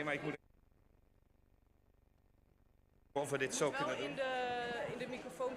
Nee, maar ik moet... Of we dit zo kunnen doen. In de microfoon.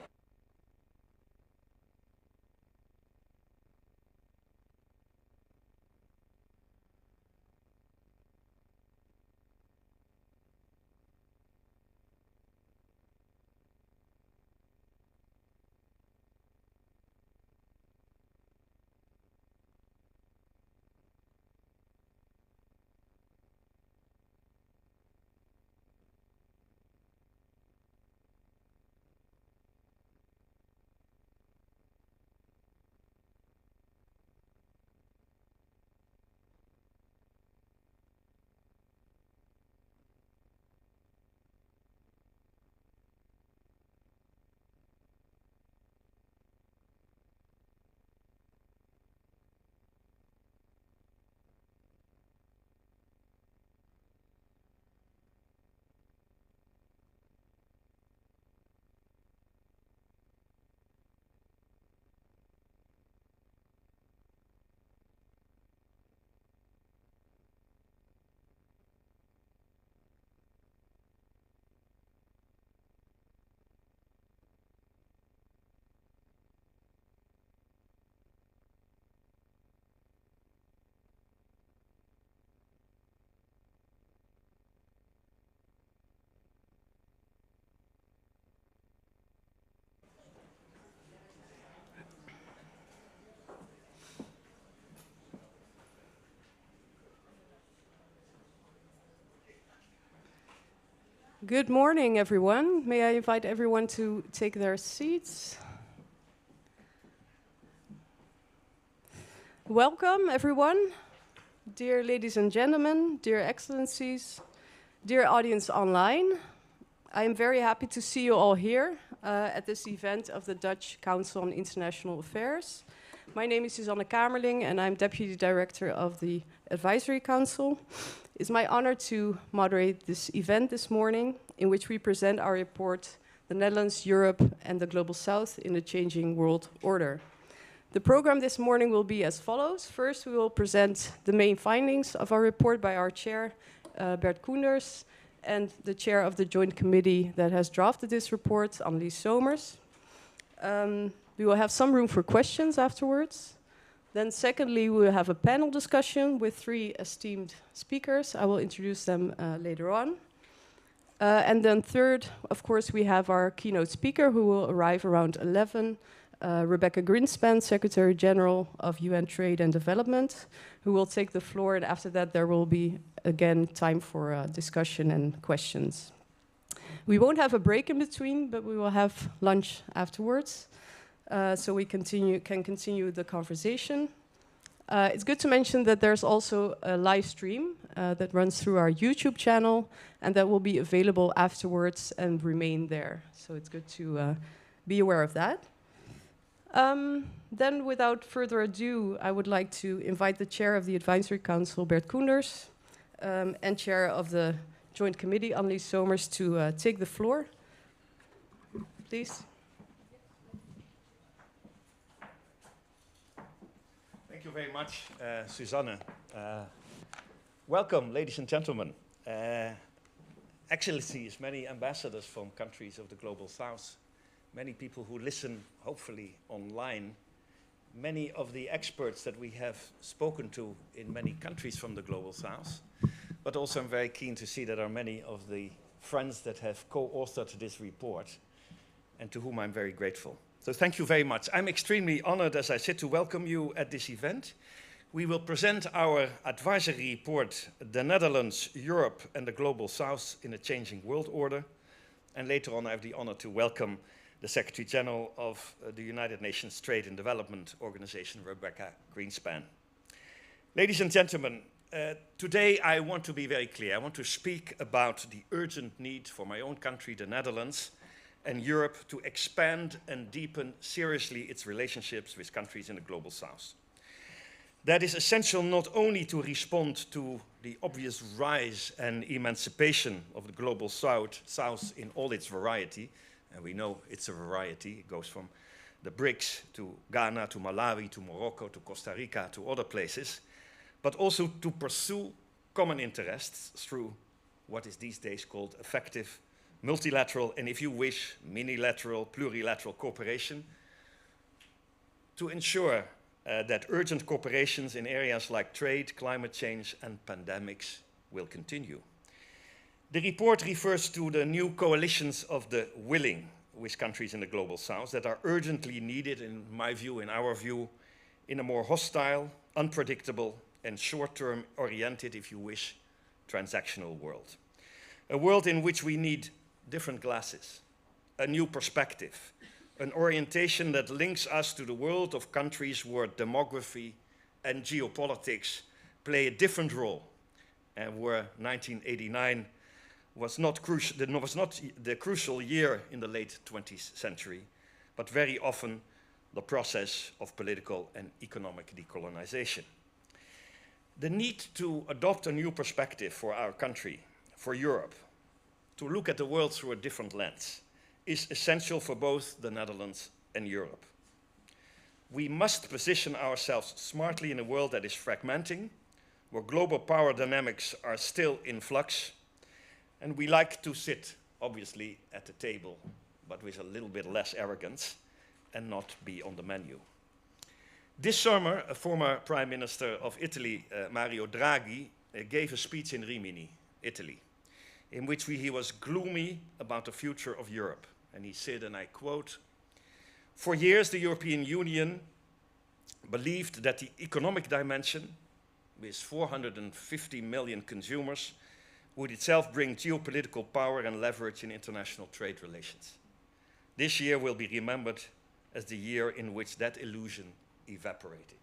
Good morning, everyone. May I invite everyone to take their seats? Welcome, everyone. Dear ladies and gentlemen, dear excellencies, dear audience online. I am very happy to see you all here at this event of the Dutch Council on International Affairs. My name is Susanne Kamerling, and I'm Deputy Director of the Advisory Council. It's my honor to moderate this event this morning, in which we present our report, The Netherlands, Europe, and the Global South in a Changing World Order. The program this morning will be as follows. First, we will present the main findings of our report by our chair, Bert Koenders, and the chair of the joint committee that has drafted this report, Annelies Somers. We will have some room for questions afterwards. Then secondly, we will have a panel discussion with three esteemed speakers. I will introduce them later on. And then third, of course, we have our keynote speaker who will arrive around 11, Rebecca Greenspan, Secretary General of UN Trade and Development, who will take the floor. And after that, there will be, again, time for discussion and questions. We won't have a break in between, but we will have lunch afterwards. So we can continue the conversation. It's good to mention that there's also a live stream that runs through our YouTube channel, and that will be available afterwards and remain there. So it's good to be aware of that. Then, without further ado, I would like to invite the chair of the Advisory Council, Bert Koenders, and chair of the Joint Committee, Annelies Somers, to take the floor. Please. Thank you very much, Susanne. Welcome, ladies and gentlemen. Excellencies, many ambassadors from countries of the Global South, many people who listen, hopefully, online, many of the experts that we have spoken to in many countries from the Global South, but also I'm very keen to see that there are many of the friends that have co-authored this report and to whom I'm very grateful. So thank you very much. I'm extremely honored, as I said, to welcome you at this event. We will present our advisory report, The Netherlands, Europe and the Global South in a Changing World Order. And later on, I have the honor to welcome the Secretary General of the United Nations Trade and Development Organization, Rebecca Greenspan. Ladies and gentlemen, today I want to be very clear. I want to speak about the urgent need for my own country, the Netherlands, and Europe to expand and deepen seriously its relationships with countries in the Global South. That is essential not only to respond to the obvious rise and emancipation of the Global South in all its variety, and we know it's a variety, it goes from the BRICS to Ghana, to Malawi, to Morocco, to Costa Rica, to other places, but also to pursue common interests through what is these days called effective multilateral, and if you wish, minilateral, plurilateral cooperation to ensure that urgent cooperations in areas like trade, climate change, and pandemics will continue. The report refers to the new coalitions of the willing with countries in the global south that are urgently needed, in my view, in our view, in a more hostile, unpredictable, and short-term oriented, if you wish, transactional world. A world in which we need different glasses, a new perspective, an orientation that links us to the world of countries where demography and geopolitics play a different role, and where 1989 was not the crucial year in the late 20th century, but very often the process of political and economic decolonization. The need to adopt a new perspective for our country, for Europe, to look at the world through a different lens, is essential for both the Netherlands and Europe. We must position ourselves smartly in a world that is fragmenting, where global power dynamics are still in flux, and we like to sit, obviously, at the table, but with a little bit less arrogance, and not be on the menu. This summer, a former Prime Minister of Italy, Mario Draghi, gave a speech in Rimini, Italy, in which he was gloomy about the future of Europe. And he said, and I quote, "For years the European Union believed that the economic dimension, with 450 million consumers, would itself bring geopolitical power and leverage in international trade relations. This year will be remembered as the year in which that illusion evaporated."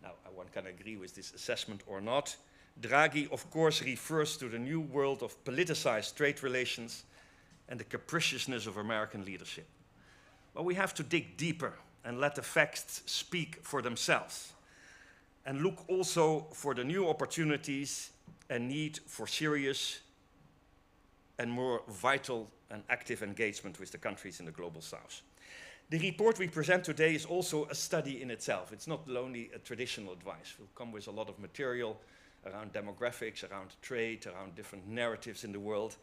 Now, one can agree with this assessment or not. Draghi, of course, refers to the new world of politicized trade relations and the capriciousness of American leadership. But we have to dig deeper and let the facts speak for themselves, and look also for the new opportunities and need for serious and more vital and active engagement with the countries in the global south. The report we present today is also a study in itself. It's not only a traditional advice. We'll come with a lot of material around demographics, around trade, around different narratives in the world.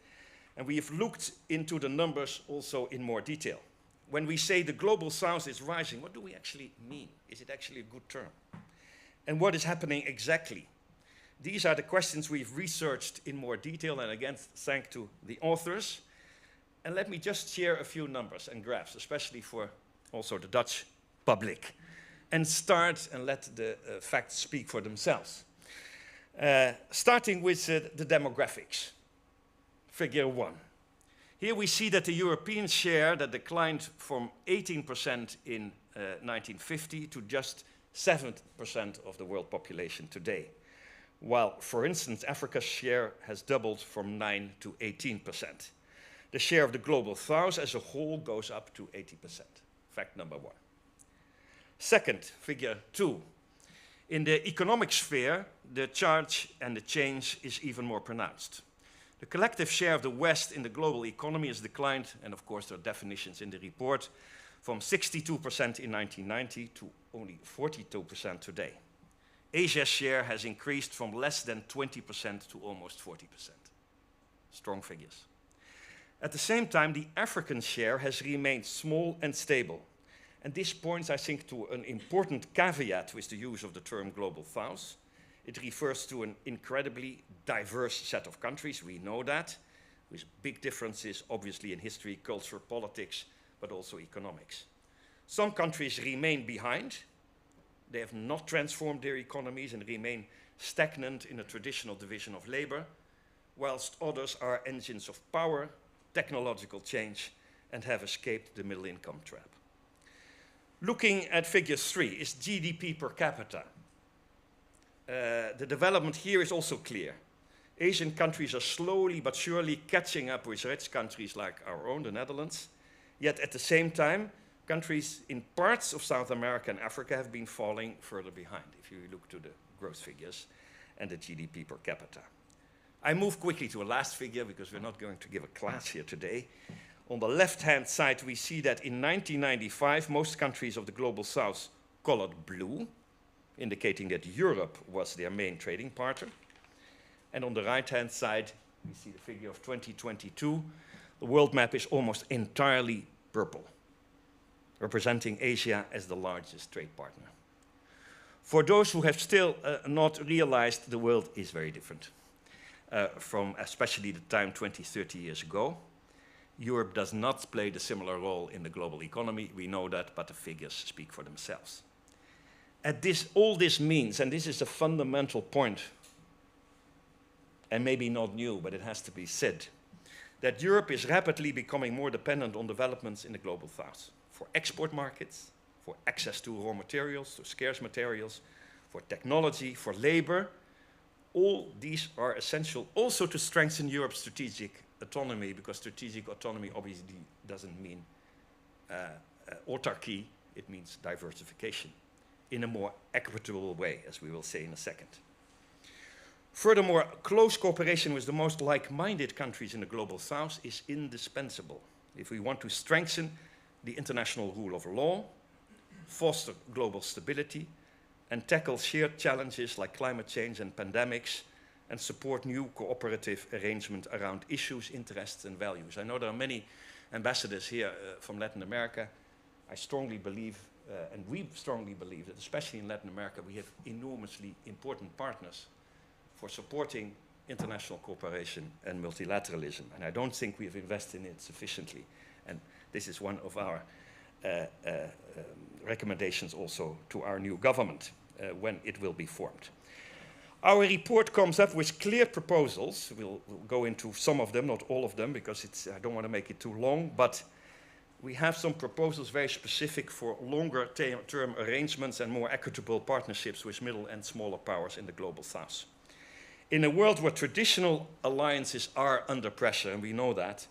And we have looked into the numbers also in more detail. When we say the global south is rising, what do we actually mean? Is it actually a good term? And what is happening exactly? These are the questions we've researched in more detail, and again, thanks to the authors. And let me just share a few numbers and graphs, especially for also the Dutch public, and start and let the facts speak for themselves. Starting with the demographics, figure 1. Here we see that the European share that declined from 18% in 1950 to just 7% of the world population today, while, for instance, Africa's share has doubled from 9% to 18%. The share of the global south as a whole goes up to 80%. Fact number 1. Second, figure 2. In the economic sphere, the charge and the change is even more pronounced. The collective share of the West in the global economy has declined, and of course there are definitions in the report, from 62% in 1990 to only 42% today. Asia's share has increased from less than 20% to almost 40%. Strong figures. At the same time, the African share has remained small and stable. And this points, I think, to an important caveat with the use of the term global south. It refers to an incredibly diverse set of countries, we know that, with big differences, obviously, in history, culture, politics, but also economics. Some countries remain behind. They have not transformed their economies and remain stagnant in a traditional division of labor, whilst others are engines of power, technological change, and have escaped the middle income trap. Looking at figure 3 is GDP per capita. The development here is also clear. Asian countries are slowly but surely catching up with rich countries like our own, the Netherlands. Yet at the same time, countries in parts of South America and Africa have been falling further behind, if you look to the growth figures and the GDP per capita. I move quickly to a last figure because we're not going to give a class here today. On the left-hand side, we see that in 1995, most countries of the global south colored blue, indicating that Europe was their main trading partner. And on the right-hand side, we see the figure of 2022, the world map is almost entirely purple, representing Asia as the largest trade partner. For those who have still not realized, the world is very different from especially the time 20, 30 years ago. Europe does not play the similar role in the global economy. We know that, but the figures speak for themselves. All this means, and this is a fundamental point, and maybe not new, but it has to be said, that Europe is rapidly becoming more dependent on developments in the global south for export markets, for access to raw materials, to scarce materials, for technology, for labor. All these are essential also to strengthen Europe's strategic autonomy, because strategic autonomy obviously doesn't mean autarky, it means diversification in a more equitable way, as we will say in a second. Furthermore, close cooperation with the most like-minded countries in the global south is indispensable if we want to strengthen the international rule of law, foster global stability, and tackle shared challenges like climate change and pandemics, and support new cooperative arrangement around issues, interests, and values. I know there are many ambassadors here from Latin America. I strongly believe, and we strongly believe, that especially in Latin America, we have enormously important partners for supporting international cooperation and multilateralism. And I don't think we have invested in it sufficiently. And this is one of our recommendations also to our new government when it will be formed. Our report comes up with clear proposals. We'll go into some of them, not all of them, because I don't want to make it too long, but we have some proposals very specific for longer term arrangements and more equitable partnerships with middle and smaller powers in the global south. In a world where traditional alliances are under pressure, and we know that,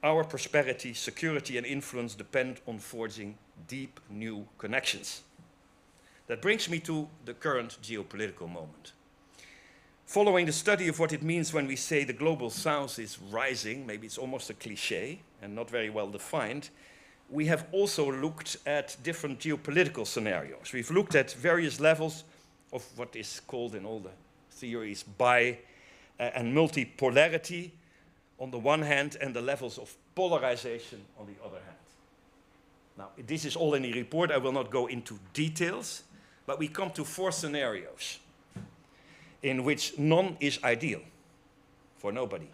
our prosperity, security, and influence depend on forging deep new connections. That brings me to the current geopolitical moment. Following the study of what it means when we say the global south is rising, maybe it's almost a cliche and not very well defined, we have also looked at different geopolitical scenarios. We've looked at various levels of what is called in all the theories bi- and multipolarity on the one hand, and the levels of polarization on the other hand. Now, this is all in the report. I will not go into details, but we come to 4 scenarios in which none is ideal for nobody.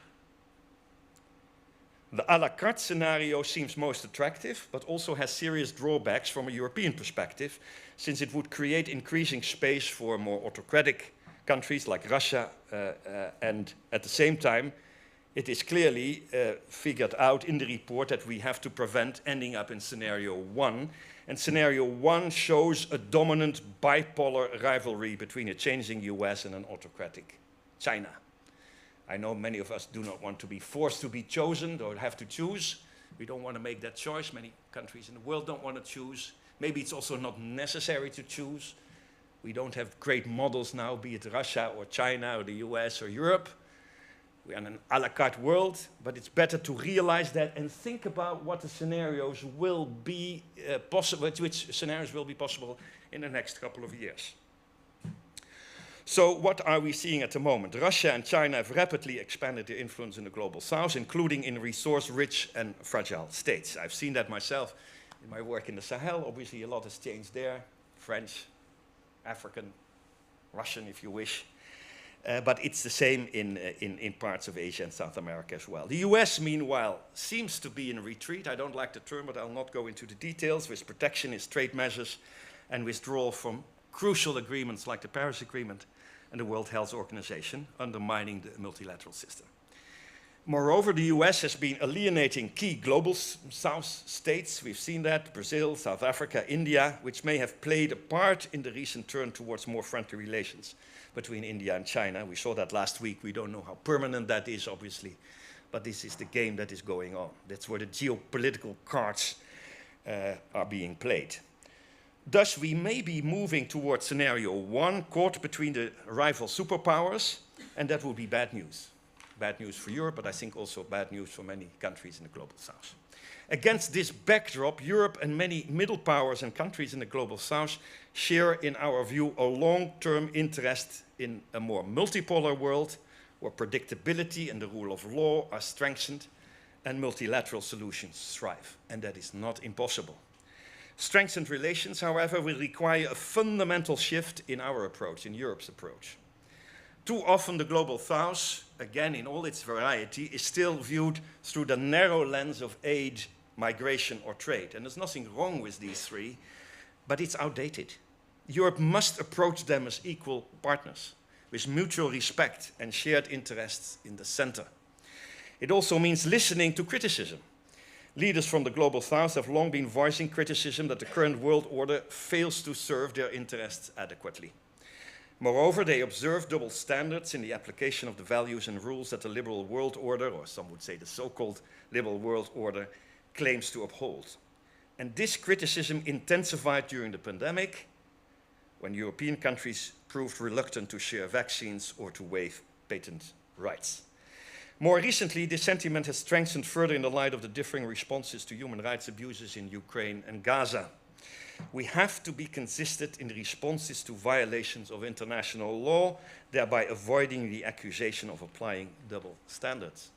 The à la carte scenario seems most attractive, but also has serious drawbacks from a European perspective, since it would create increasing space for more autocratic countries like Russia, and at the same time, it is clearly figured out in the report that we have to prevent ending up in scenario 1. And scenario 1 shows a dominant bipolar rivalry between a changing US and an autocratic China. I know many of us do not want to be forced to be chosen or have to choose. We don't want to make that choice. Many countries in the world don't want to choose. Maybe it's also not necessary to choose. We don't have great models now, be it Russia or China or the US or Europe. We are in an à la carte world, but it's better to realize that and think about what the scenarios will be possible, which scenarios will be possible in the next couple of years. So what are we seeing at the moment? Russia and China have rapidly expanded their influence in the global south, including in resource-rich and fragile states. I've seen that myself in my work in the Sahel. Obviously, a lot has changed there. French, African, Russian, if you wish. But it's the same in parts of Asia and South America as well. The US, meanwhile, seems to be in retreat. I don't like the term, but I'll not go into the details, with protectionist trade measures and withdrawal from crucial agreements like the Paris Agreement and the World Health Organization, undermining the multilateral system. Moreover, the US has been alienating key global South states. We've seen that, Brazil, South Africa, India, which may have played a part in the recent turn towards more friendly relations between India and China. We saw that last week. We don't know how permanent that is, obviously, but this is the game that is going on. That's where the geopolitical cards are being played. Thus, we may be moving towards scenario 1, caught between the rival superpowers, and that would be bad news. Bad news for Europe, but I think also bad news for many countries in the global south. Against this backdrop, Europe and many middle powers and countries in the global south share, in our view, a long-term interest in a more multipolar world where predictability and the rule of law are strengthened and multilateral solutions thrive. And that is not impossible. Strengthened relations, however, will require a fundamental shift in our approach, in Europe's approach. Too often the global south, again in all its variety, is still viewed through the narrow lens of aid, migration or trade. And there's nothing wrong with these three, but it's outdated. Europe must approach them as equal partners, with mutual respect and shared interests in the center. It also means listening to criticism. Leaders from the global south have long been voicing criticism that the current world order fails to serve their interests adequately. Moreover, they observe double standards in the application of the values and rules that the liberal world order, or some would say the so-called liberal world order, claims to uphold. And this criticism intensified during the pandemic, when European countries proved reluctant to share vaccines or to waive patent rights. More recently, this sentiment has strengthened further in the light of the differing responses to human rights abuses in Ukraine and Gaza. We have to be consistent in the responses to violations of international law, thereby avoiding the accusation of applying double standards.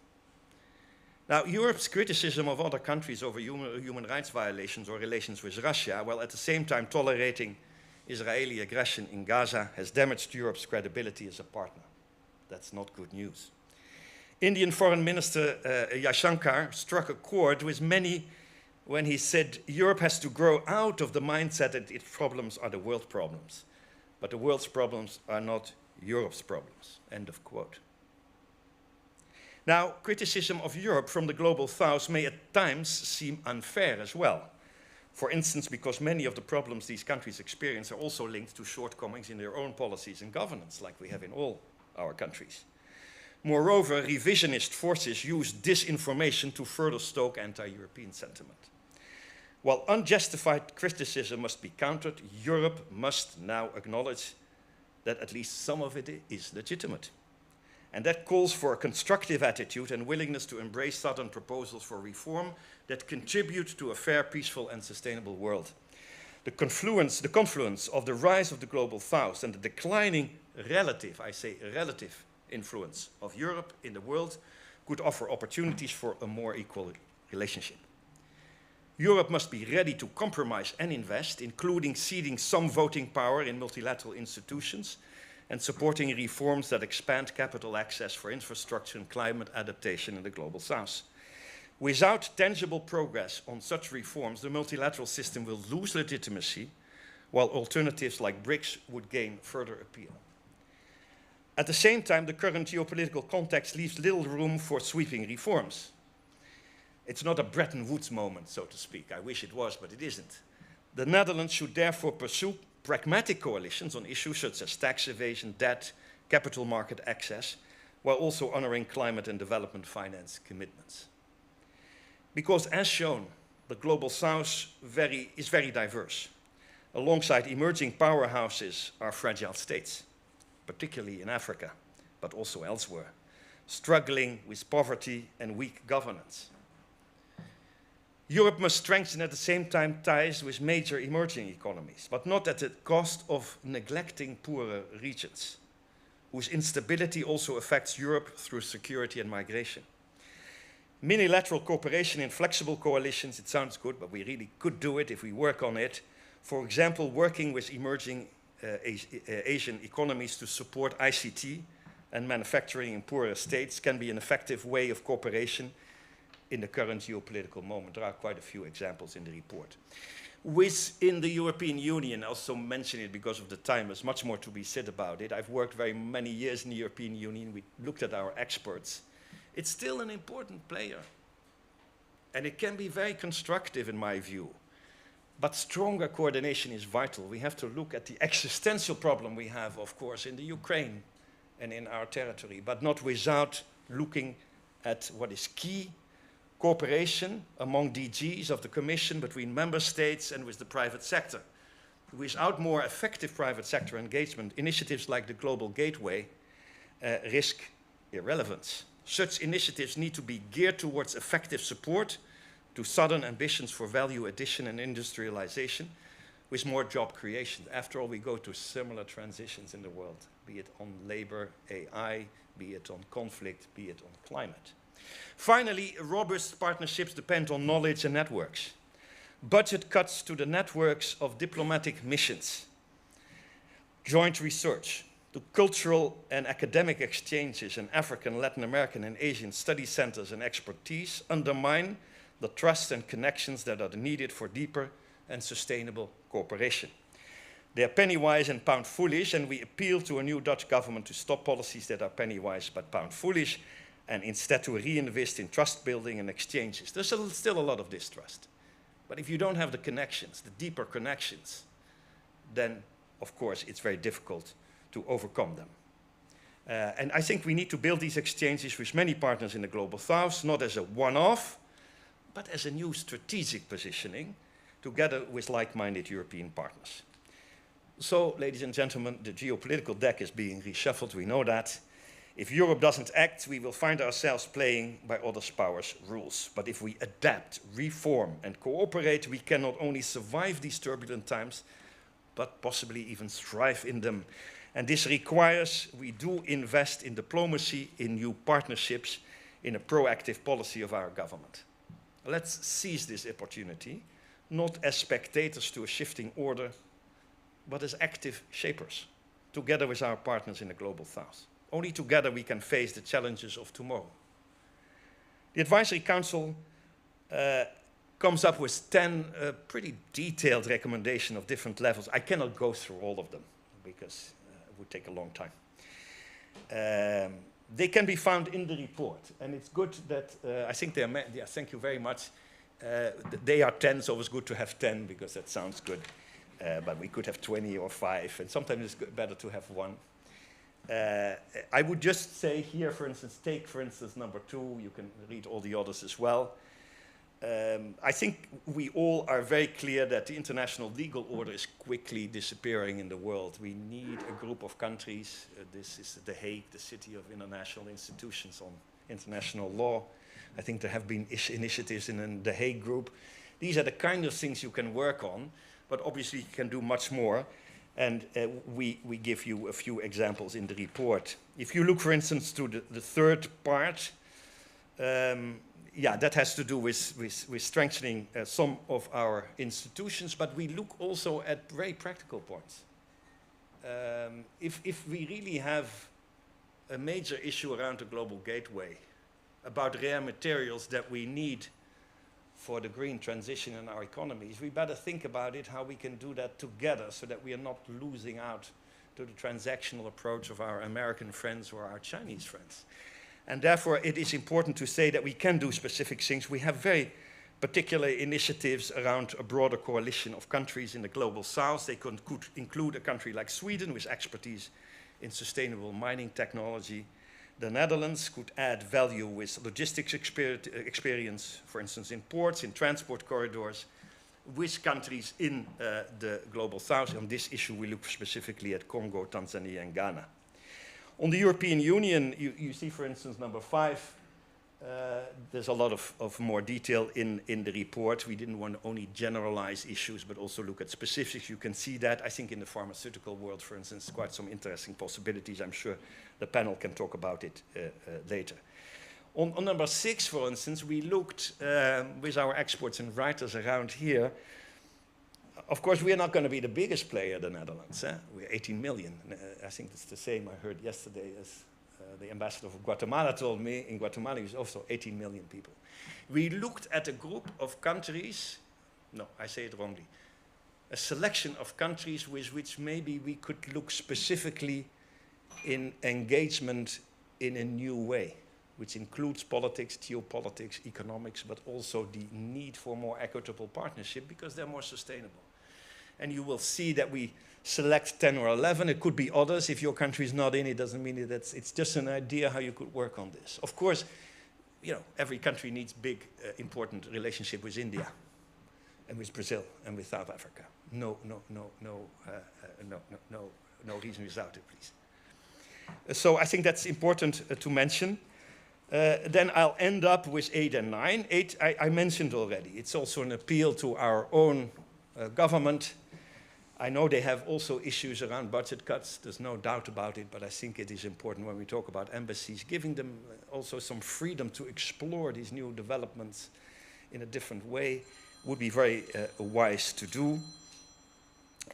Now, Europe's criticism of other countries over human rights violations or relations with Russia, while at the same time tolerating Israeli aggression in Gaza, has damaged Europe's credibility as a partner. That's not good news. Indian Foreign Minister Jaishankar struck a chord with many when he said Europe has to grow out of the mindset that its problems are the world's problems, but the world's problems are not Europe's problems. End of quote. Now, criticism of Europe from the global south may at times seem unfair as well. For instance, because many of the problems these countries experience are also linked to shortcomings in their own policies and governance, like we have in all our countries. Moreover, revisionist forces use disinformation to further stoke anti-European sentiment. While unjustified criticism must be countered, Europe must now acknowledge that at least some of it is legitimate. And that calls for a constructive attitude and willingness to embrace Southern proposals for reform that contribute to a fair, peaceful, and sustainable world. The confluence of the rise of the global south and the declining relative, I say relative, influence of Europe in the world could offer opportunities for a more equal relationship. Europe must be ready to compromise and invest, including ceding some voting power in multilateral institutions and supporting reforms that expand capital access for infrastructure and climate adaptation in the global south. Without tangible progress on such reforms, the multilateral system will lose legitimacy, while alternatives like BRICS would gain further appeal. At the same time, the current geopolitical context leaves little room for sweeping reforms. It's not a Bretton Woods moment, so to speak. I wish it was, but it isn't. The Netherlands should therefore pursue pragmatic coalitions on issues such as tax evasion, debt, capital market access, while also honoring climate and development finance commitments. Because as shown, the global south is very diverse. Alongside emerging powerhouses are fragile states, particularly in Africa, but also elsewhere, struggling with poverty and weak governance. Europe must strengthen at the same time ties with major emerging economies, but not at the cost of neglecting poorer regions, whose instability also affects Europe through security and migration. Minilateral cooperation in flexible coalitions, it sounds good, but we really could do it if we work on it. For example, working with emerging Asian economies to support ICT and manufacturing in poorer states can be an effective way of cooperation in the current geopolitical moment. There are quite a few examples in the report. Within the European Union, I also mention it because of the time, there's much more to be said about it. I've worked very many years in the European Union. We looked at our experts. It's still an important player. And it can be very constructive in my view. But stronger coordination is vital. We have to look at the existential problem we have, of course, in the Ukraine and in our territory, but not without looking at what is key: cooperation among DGs of the Commission between member states and with the private sector. Without more effective private sector engagement, initiatives like the Global Gateway risk irrelevance. Such initiatives need to be geared towards effective support to Southern ambitions for value addition and industrialization with more job creation. After all, we go to similar transitions in the world, be it on labor, AI, be it on conflict, be it on climate. Finally, robust partnerships depend on knowledge and networks. Budget cuts to the networks of diplomatic missions, joint research, to cultural and academic exchanges in African, Latin American, and Asian study centers and expertise undermine the trust and connections that are needed for deeper and sustainable cooperation. They are penny-wise and pound-foolish, and we appeal to a new Dutch government to stop policies that are penny-wise but pound-foolish, and instead to reinvest in trust building and exchanges. There's still a lot of distrust. But if you don't have the connections, the deeper connections, then, of course, it's very difficult to overcome them. And I think we need to build these exchanges with many partners in the Global South, not as a one-off, but as a new strategic positioning, together with like-minded European partners. So, ladies and gentlemen, the geopolitical deck is being reshuffled, we know that. If Europe doesn't act, we will find ourselves playing by other powers' rules. But if we adapt, reform, and cooperate, we can not only survive these turbulent times, but possibly even thrive in them. And this requires we do invest in diplomacy, in new partnerships, in a proactive policy of our government. Let's seize this opportunity, not as spectators to a shifting order, but as active shapers, together with our partners in the Global South. Only together we can face the challenges of tomorrow. The Advisory Council comes up with 10 pretty detailed recommendations of different levels. I cannot go through all of them because it would take a long time. They can be found in the report, and it's good that I think they are. Yeah, thank you very much. They are 10, so it's good to have 10 because that sounds good. But we could have 20 or 5, and sometimes it's better to have 1. I would just say here, for instance, take, for instance, number 2. You can read all the others as well. I think we all are very clear that the international legal order is quickly disappearing in the world. We need a group of countries. This is The Hague, the city of international institutions on international law. I think there have been initiatives in the Hague group. These are the kind of things you can work on, but obviously you can do much more. And we give you a few examples in the report. If you look, for instance, to the third part, yeah, that has to do with strengthening some of our institutions, but we look also at very practical points. If we really have a major issue around the global gateway about rare materials that we need for the green transition in our economies, we better think about it, how we can do that together so that we are not losing out to the transactional approach of our American friends or our Chinese friends. And therefore, it is important to say that we can do specific things. We have very particular initiatives around a broader coalition of countries in the Global South. They could include a country like Sweden with expertise in sustainable mining technology. The Netherlands could add value with logistics experience, for instance, in ports, in transport corridors, with countries in the Global South. On this issue, we look specifically at Congo, Tanzania, and Ghana. On the European Union, you see, for instance, number 5, there's a lot of more detail in the report. We didn't want to only generalize issues, but also look at specifics. You can see that. I think in the pharmaceutical world, for instance, quite some interesting possibilities. I'm sure the panel can talk about it later. On number 6, for instance, we looked with our experts and writers around here. Of course, we are not going to be the biggest player, the Netherlands. We're 18 million. I think it's the same I heard yesterday as the ambassador of Guatemala told me. In Guatemala, there's also 18 million people. We looked at a group of countries, no, I say it wrongly, a selection of countries with which maybe we could look specifically in engagement in a new way, which includes politics, geopolitics, economics, but also the need for more equitable partnership because they're more sustainable. And you will see that we select 10 or 11. It could be others. If your country is not in, it doesn't mean that it's just an idea how you could work on this. Of course, you know, every country needs big, important relationship with India and with Brazil and with South Africa. No reason without it, please. So I think that's important to mention. Then I'll end up with 8 and 9. 8, I mentioned already. It's also an appeal to our own government. I know they have also issues around budget cuts, there's no doubt about it, but I think it is important when we talk about embassies, giving them also some freedom to explore these new developments in a different way would be very wise to do.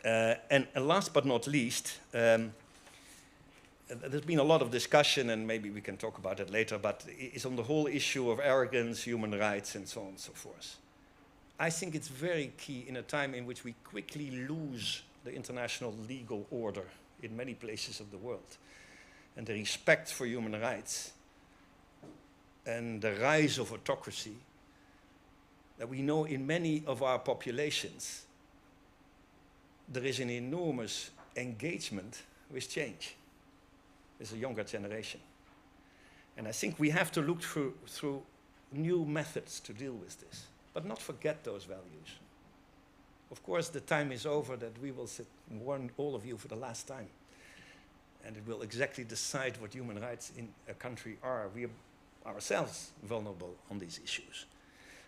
And last but not least, there's been a lot of discussion, and maybe we can talk about it later, but it's on the whole issue of arrogance, human rights, and so on and so forth. I think it's very key in a time in which we quickly lose the international legal order in many places of the world, and the respect for human rights, and the rise of autocracy, that we know in many of our populations there is an enormous engagement with change. There's a younger generation. And I think we have to look through new methods to deal with this, but not forget those values. Of course, the time is over that we will sit and warn all of you for the last time. And it will exactly decide what human rights in a country are. We are ourselves vulnerable on these issues.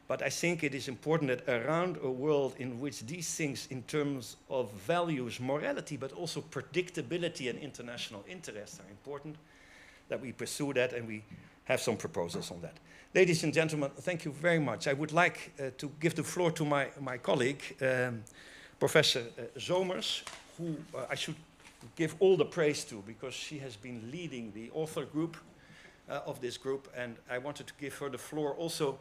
But I think it is important that around a world in which these things in terms of values, morality, but also predictability and international interests are important, that we pursue that, and we have some proposals on that. Ladies and gentlemen, thank you very much. I would like to give the floor to my colleague, Professor Zomers, who I should give all the praise to, because she has been leading the author group of this group, and I wanted to give her the floor also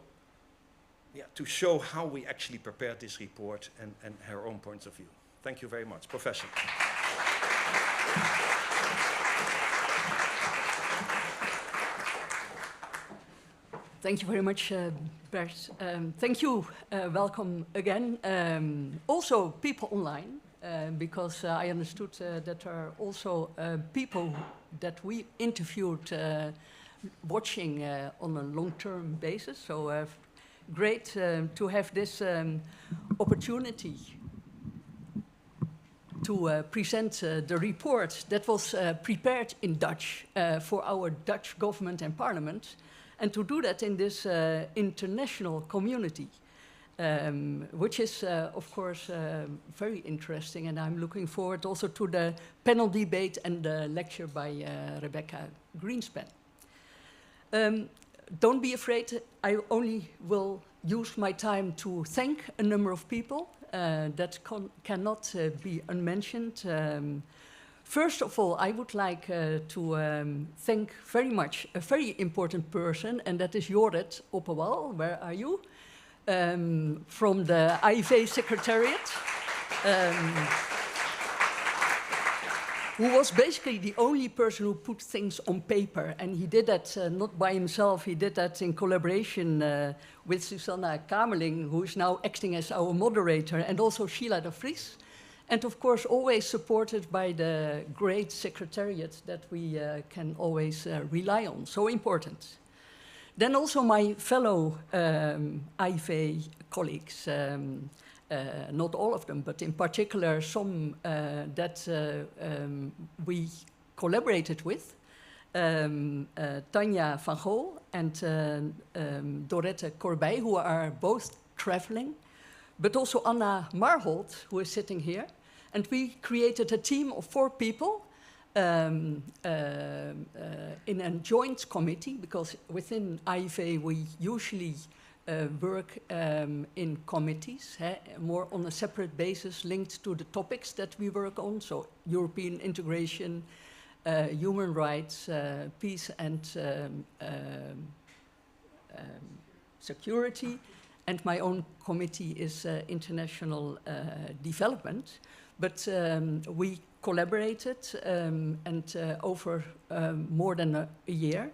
to show how we actually prepared this report and her own points of view. Thank you very much. Professor. Thank you very much, Bert. Thank you. Welcome again. Also, people online, because I understood that there are also people that we interviewed watching on a long-term basis. So great to have this opportunity to present the report that was prepared in Dutch for our Dutch government and parliament, and to do that in this international community, which is, of course, very interesting. And I'm looking forward also to the panel debate and the lecture by Rebecca Greenspan. Don't be afraid, I only will use my time to thank a number of people that cannot be unmentioned. First of all, I would like to thank very much a very important person, and that is Jorrit Oppewal. Where are you? From the AIV Secretariat. Who was basically the only person who put things on paper. And he did that not by himself, he did that in collaboration with Susanna Kamerling, who is now acting as our moderator, and also Sheila de Vries. And of course, always supported by the great secretariat that we can always rely on, so important. Then also my fellow AIV colleagues, not all of them, but in particular some that we collaborated with, Tanja van Gogh and Dorette Corbij, who are both traveling, but also Anna Marholt, who is sitting here. And we created a team of 4 people in a joint committee, because within AIV we usually work in committees, more on a separate basis linked to the topics that we work on, so European integration, human rights, peace and security, and my own committee is international development. But we collaborated and over more than a year.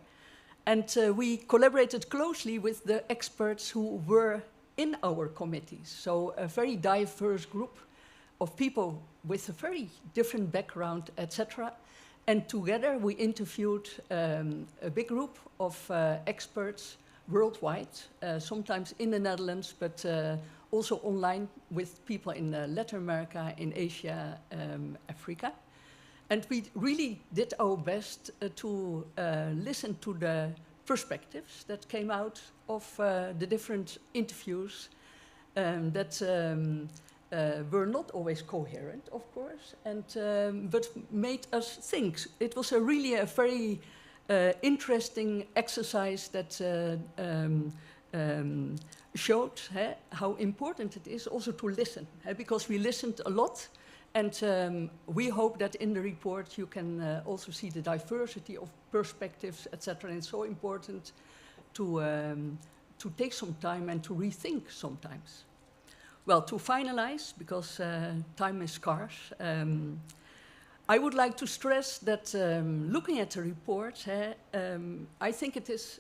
And we collaborated closely with the experts who were in our committees. So a very diverse group of people with a very different background, etc. And together we interviewed a big group of experts worldwide, sometimes in the Netherlands, but also online with people in Latin America, in Asia, Africa. And we really did our best to listen to the perspectives that came out of the different interviews that were not always coherent, of course, and but made us think. It was really a very interesting exercise that showed how important it is also to listen, because we listened a lot, and we hope that in the report you can also see the diversity of perspectives, etc. And it's so important to take some time and to rethink sometimes. Well, to finalize, because time is scarce, I would like to stress that looking at the report, I think it is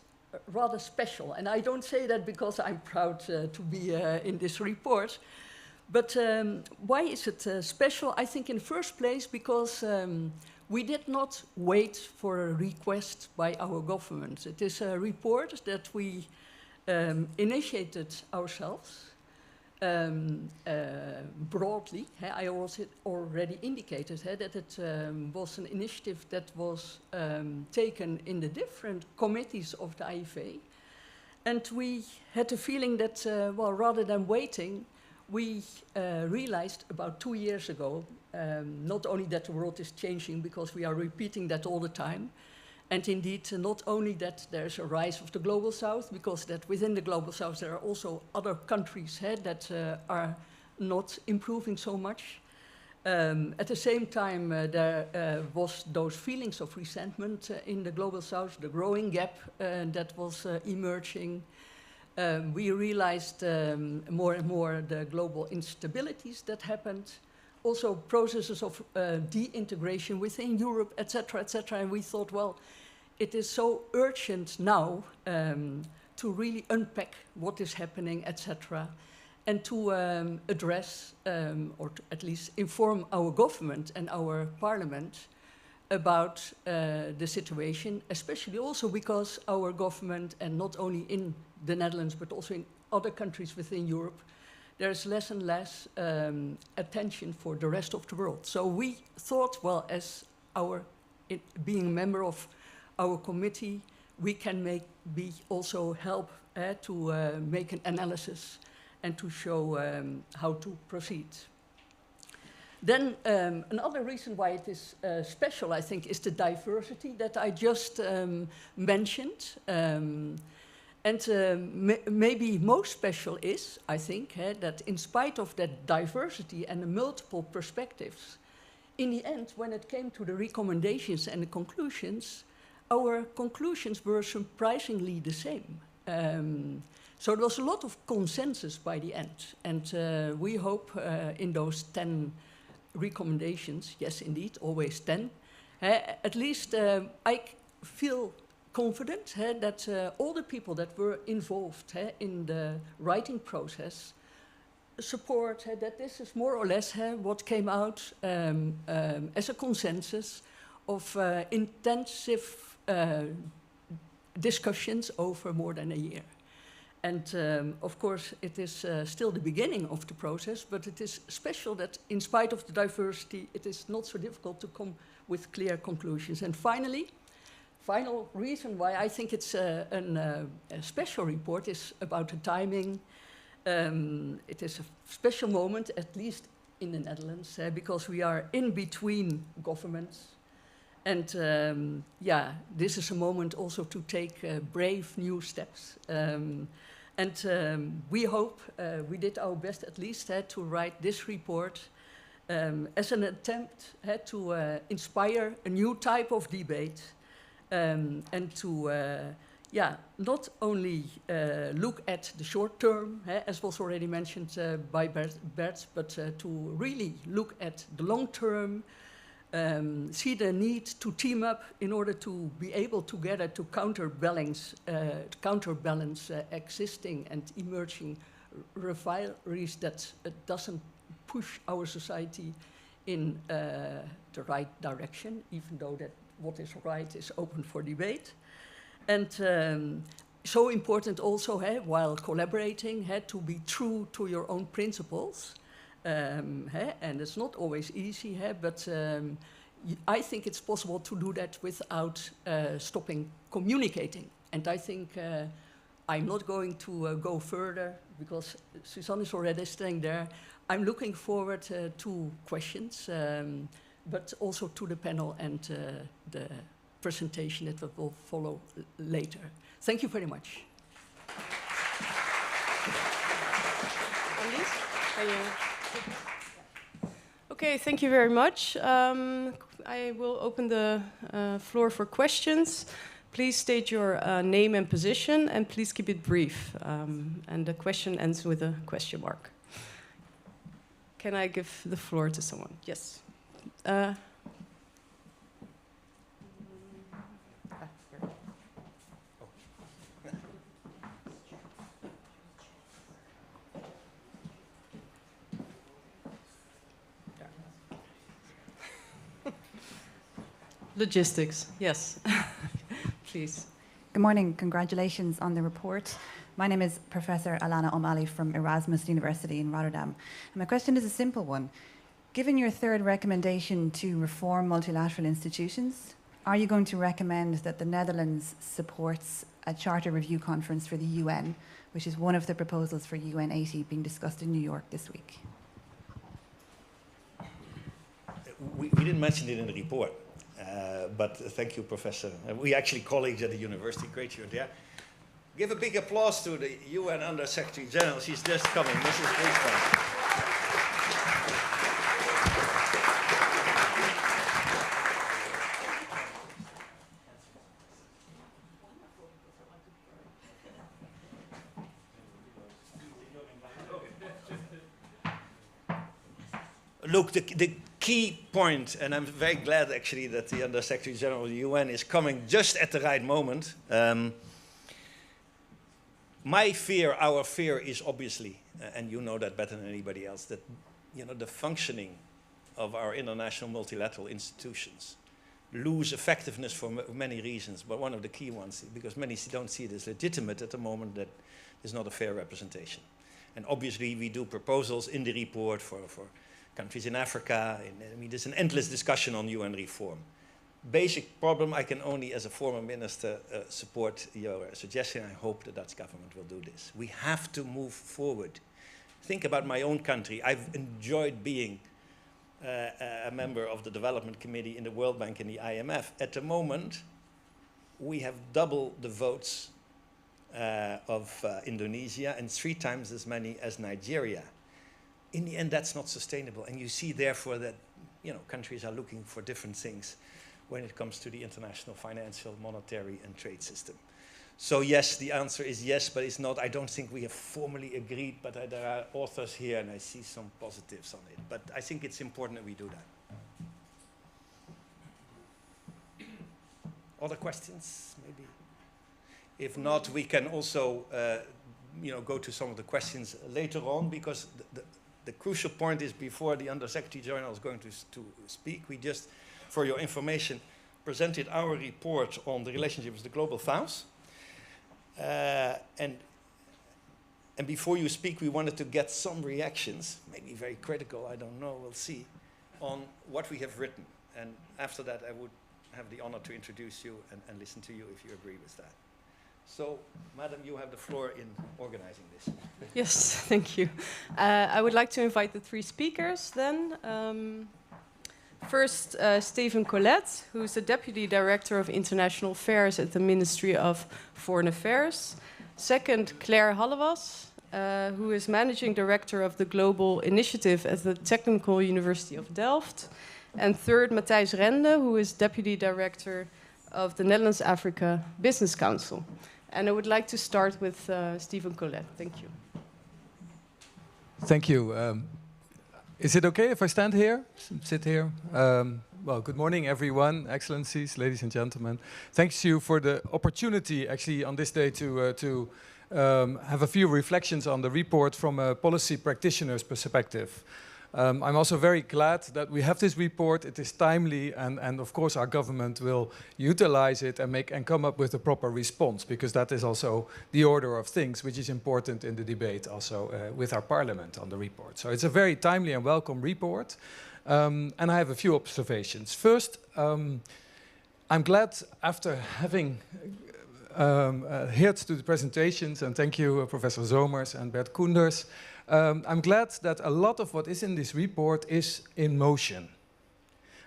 rather special. And I don't say that because I'm proud to be in this report. But why is it special? I think in the first place because we did not wait for a request by our government. It is a report that we initiated ourselves. Broadly, I also already indicated that it was an initiative that was taken in the different committees of the AIV. And we had the feeling that, well, rather than waiting, we realized about 2 years ago, not only that the world is changing, because we are repeating that all the time, and indeed, not only that there's a rise of the Global South, because that within the Global South there are also other countries that are not improving so much. At the same time, there was those feelings of resentment in the Global South, the growing gap that was emerging. We realized more and more the global instabilities that happened. Also processes of de-integration within Europe, etc., etc. And we thought, well, it is so urgent now to really unpack what is happening, etc., and to address, or to at least inform our government and our parliament about the situation, especially also because our government, and not only in the Netherlands, but also in other countries within Europe, there's less and less attention for the rest of the world. So we thought, well, as being a member of our committee, we can also help to make an analysis and to show how to proceed. Then another reason why it is special, I think, is the diversity that I just mentioned. Maybe most special is, I think, that in spite of that diversity and the multiple perspectives, in the end, when it came to the recommendations and the conclusions, our conclusions were surprisingly the same. So there was a lot of consensus by the end. And we hope in those 10 recommendations, yes, indeed, always 10, at least I feel confident that all the people that were involved in the writing process support that this is more or less what came out as a consensus of intensive discussions over more than a year. And of course, it is still the beginning of the process, but it is special that in spite of the diversity, it is not so difficult to come with clear conclusions. And finally, final reason why I think it's a special report is about the timing. It is a special moment, at least in the Netherlands, because we are in between governments. And yeah, this is a moment also to take brave new steps. We hope we did our best at least to write this report as an attempt to inspire a new type of debate and to not only look at the short term, as was already mentioned by Bert, but to really look at the long term, see the need to team up in order to be able together to counterbalance existing and emerging rivalries that doesn't push our society in the right direction, even though that what is right is open for debate. And so important also, while collaborating, to be true to your own principles. And it's not always easy, but I think it's possible to do that without stopping communicating. And I think I'm not going to go further, because Suzanne is already staying there. I'm looking forward to questions, but also to the panel and the presentation that will follow later. Thank you very much. Okay, thank you very much. I will open the floor for questions. Please state your name and position, and please keep it brief. And the question ends with a question mark. Can I give the floor to someone? Yes. Logistics, yes. Please. Good morning. Congratulations on the report. My name is Professor Alana O'Malley from Erasmus University in Rotterdam. And my question is a simple one. Given your third recommendation to reform multilateral institutions, are you going to recommend that the Netherlands supports a charter review conference for the UN, which is one of the proposals for UN 80 being discussed in New York this week? We didn't mention it in the report. But thank you, Professor. We actually colleagues at the university. Great you're there. Give a big applause to the UN Under Secretary General. She's just coming, Mrs. Griesbach. Look, the key point, and I'm very glad actually that the Under Secretary General of the UN is coming just at the right moment. My fear, our fear is obviously, and you know that better than anybody else, that the functioning of our international multilateral institutions lose effectiveness for many reasons, but one of the key ones, because many don't see it as legitimate at the moment, that is not a fair representation. And obviously we do proposals in the report for countries in Africa. I mean, there's an endless discussion on UN reform. Basic problem, I can only, as a former minister, support your suggestion. I hope the Dutch government will do this. We have to move forward. Think about my own country. I've enjoyed being a member of the Development Committee in the World Bank and the IMF. At the moment, we have double the votes of Indonesia and 3 times as many as Nigeria. In the end, that's not sustainable. And you see, therefore, that countries are looking for different things when it comes to the international financial, monetary, and trade system. So yes, the answer is yes, but it's not. I don't think we have formally agreed, but there are authors here, and I see some positives on it. But I think it's important that we do that. Other questions, maybe? If not, we can also go to some of the questions later on, because the crucial point is, before the Under Secretary General is going to speak, we just, for your information, presented our report on the relationship with the Global South. And before you speak, we wanted to get some reactions, maybe very critical, I don't know, we'll see, on what we have written. And after that, I would have the honor to introduce you and listen to you if you agree with that. So, Madam, you have the floor in organizing this. Yes, thank you. I would like to invite the 3 speakers then. First, Stephen Colette, who is the Deputy Director of International Affairs at the Ministry of Foreign Affairs. Second, Claire Hallewas, who is Managing Director of the Global Initiative at the Technical University of Delft. And third, Matthijs Rende, who is Deputy Director of the Netherlands Africa Business Council. And I would like to start with Stephen Colette. Thank you. Thank you. Is it okay if I stand here, sit here? Well, good morning, everyone, Excellencies, ladies and gentlemen. Thanks to you for the opportunity, actually, on this day to have a few reflections on the report from a policy practitioner's perspective. I'm also very glad that we have this report. It is timely, and of course our government will utilize it and come up with a proper response, because that is also the order of things, which is important in the debate also with our parliament on the report. So it's a very timely and welcome report, and I have a few observations. First, I'm glad, after having adhered to the presentations, and thank you Professor Zomers and Bert Koenders, I'm glad that a lot of what is in this report is in motion.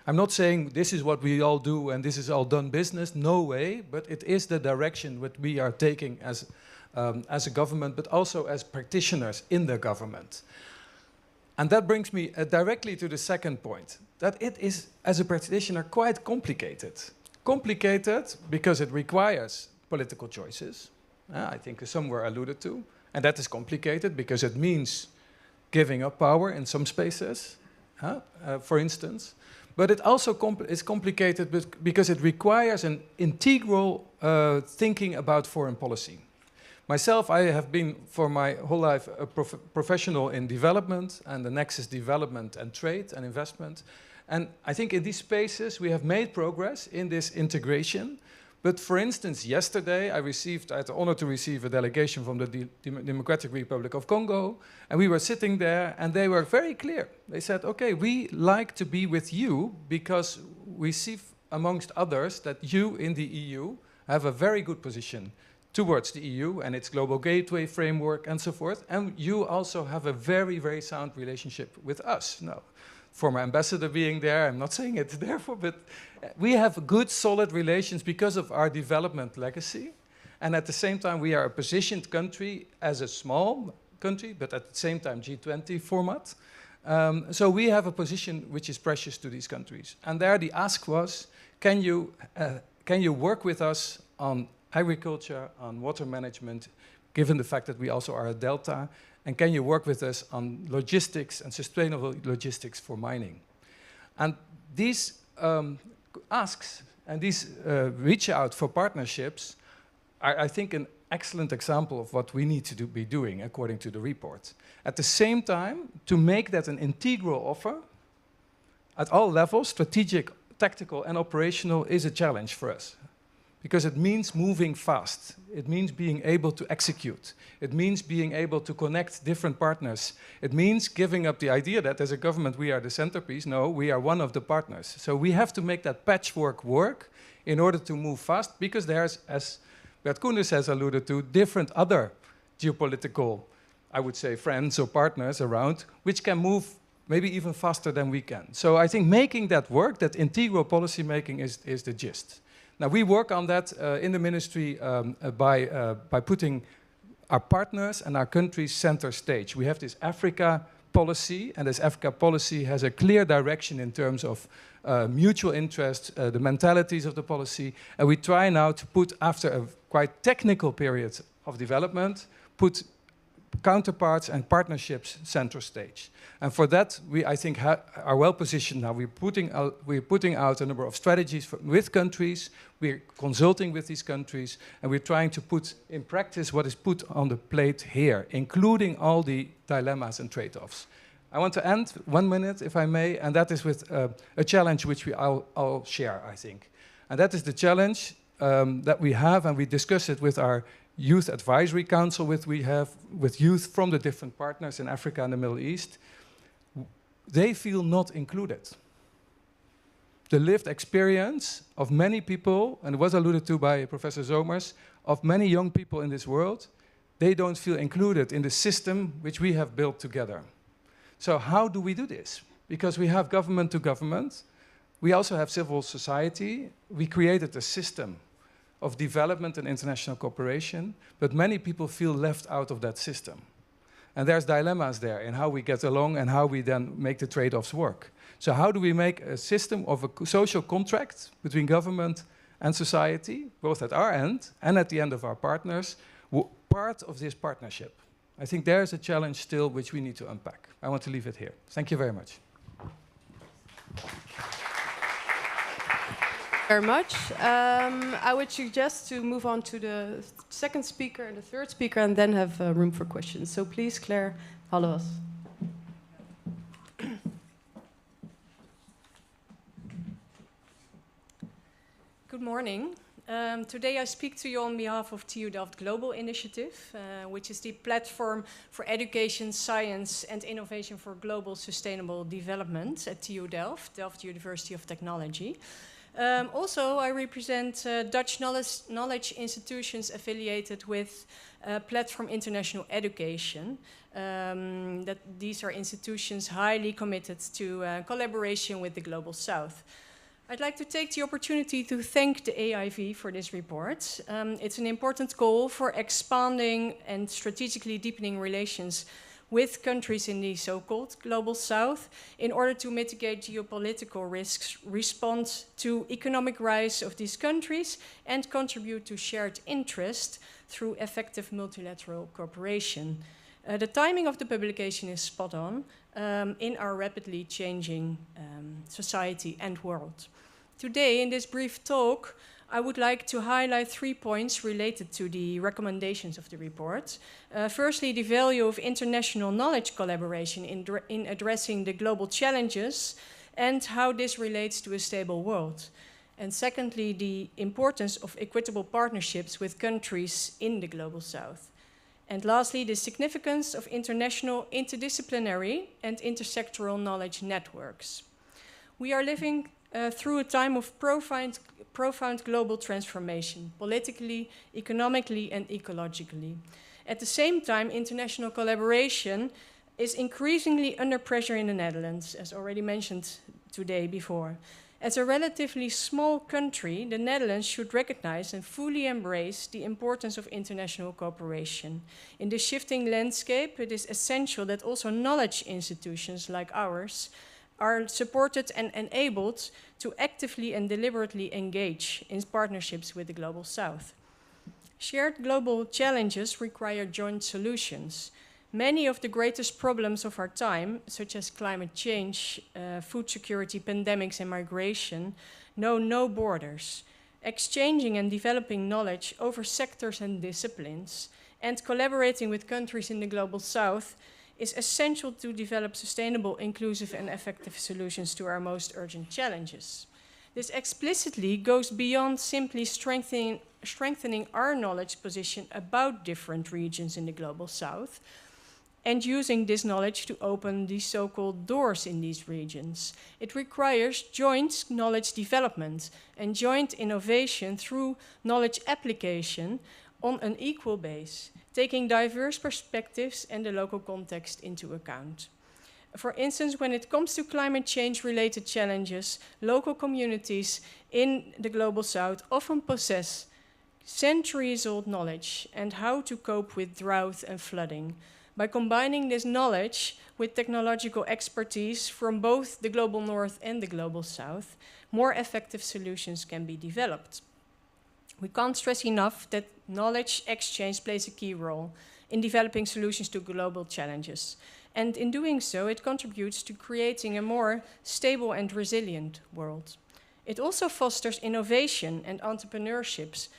I'm not saying this is what we all do and this is all done business, no way, but it is the direction that we are taking as a government, but also as practitioners in the government. And that brings me directly to the second point, that it is, as a practitioner, quite complicated. Complicated because it requires political choices, I think some were alluded to, and that is complicated because it means giving up power in some spaces, for instance. But it also is complicated because it requires an integral thinking about foreign policy. Myself, I have been for my whole life a professional in development, and the nexus development and trade and investment. And I think in these spaces we have made progress in this integration. But for instance, yesterday I had the honor to receive a delegation from the Democratic Republic of Congo, and we were sitting there and they were very clear. They said, okay, we like to be with you because we see amongst others that you in the EU have a very good position towards the EU and its global gateway framework and so forth, and you also have a very, very sound relationship with us. Now, former ambassador being there, I'm not saying it therefore, but we have good, solid relations because of our development legacy. And at the same time, we are a positioned country as a small country, but at the same time G20 format. So we have a position which is precious to these countries. And there the ask was, can you work with us on agriculture, on water management, given the fact that we also are a delta, and can you work with us on logistics and sustainable logistics for mining? And these asks and these reach out for partnerships are, I think, an excellent example of what we need to be doing according to the report. At the same time, to make that an integral offer at all levels, strategic, tactical and operational, is a challenge for us. Because it means moving fast. It means being able to execute. It means being able to connect different partners. It means giving up the idea that as a government we are the centerpiece. No, we are one of the partners. So we have to make that patchwork work in order to move fast, because there's, as Bert Koenders has alluded to, different other geopolitical, I would say, friends or partners around, which can move maybe even faster than we can. So I think making that work, that integral policy making, is the gist. Now, we work on that in the ministry by putting our partners and our countries center stage. We have this Africa policy, and this Africa policy has a clear direction in terms of mutual interest, the mentalities of the policy, and we try now to put, after a quite technical period of development, put counterparts and partnerships center stage. And for that, we, I think, are well positioned now. We're putting out a number of strategies with countries, we're consulting with these countries, and we're trying to put in practice what is put on the plate here, including all the dilemmas and trade-offs. I want to end 1 minute, if I may, and that is with a challenge which we all share, I think. And that is the challenge that we have, and we discuss it with our Youth Advisory Council we have with youth from the different partners in Africa and the Middle East. They feel not included. The lived experience of many people, and it was alluded to by Professor Zomers, of many young people in this world, they don't feel included in the system which we have built together. So how do we do this? Because we have government to government, we also have civil society, we created a system of development and international cooperation, but many people feel left out of that system. And there's dilemmas there in how we get along and how we then make the trade-offs work. So how do we make a system of a social contract between government and society, both at our end and at the end of our partners, part of this partnership? I think there's a challenge still which we need to unpack. I want to leave it here. Thank you very much. Very much. I would suggest to move on to the second speaker and the third speaker, and then have room for questions. So please, Claire, follow us. Good morning. Today I speak to you on behalf of TU Delft Global Initiative, which is the platform for education, science and innovation for global sustainable development at TU Delft, Delft University of Technology. Also, I represent Dutch knowledge institutions affiliated with Platform International Education. That these are institutions highly committed to collaboration with the Global South. I'd like to take the opportunity to thank the AIV for this report. It's an important goal for expanding and strategically deepening relations with countries in the so-called Global South in order to mitigate geopolitical risks, respond to economic rise of these countries, and contribute to shared interest through effective multilateral cooperation. The timing of the publication is spot on in our rapidly changing society and world. Today, in this brief talk, I would like to highlight 3 points related to the recommendations of the report. Firstly, the value of international knowledge collaboration in addressing the global challenges and how this relates to a stable world. And secondly, the importance of equitable partnerships with countries in the Global South. And lastly, the significance of international, interdisciplinary and intersectoral knowledge networks. We are living through a time of profound global transformation, politically, economically, and ecologically. At the same time, international collaboration is increasingly under pressure in the Netherlands, as already mentioned today before. As a relatively small country, the Netherlands should recognize and fully embrace the importance of international cooperation. In this shifting landscape, it is essential that also knowledge institutions like ours are supported and enabled to actively and deliberately engage in partnerships with the Global South. Shared global challenges require joint solutions. Many of the greatest problems of our time, such as climate change, food security, pandemics, and migration, know no borders. Exchanging and developing knowledge over sectors and disciplines, and collaborating with countries in the Global South is essential to develop sustainable, inclusive, and effective solutions to our most urgent challenges. This explicitly goes beyond simply strengthening our knowledge position about different regions in the Global South and using this knowledge to open the so-called doors in these regions. It requires joint knowledge development and joint innovation through knowledge application on an equal base, taking diverse perspectives and the local context into account. For instance, when it comes to climate change-related challenges, local communities in the Global South often possess centuries-old knowledge and how to cope with drought and flooding. By combining this knowledge with technological expertise from both the Global North and the Global South, more effective solutions can be developed. We can't stress enough that knowledge exchange plays a key role in developing solutions to global challenges. And in doing so, it contributes to creating a more stable and resilient world. It also fosters innovation and entrepreneurships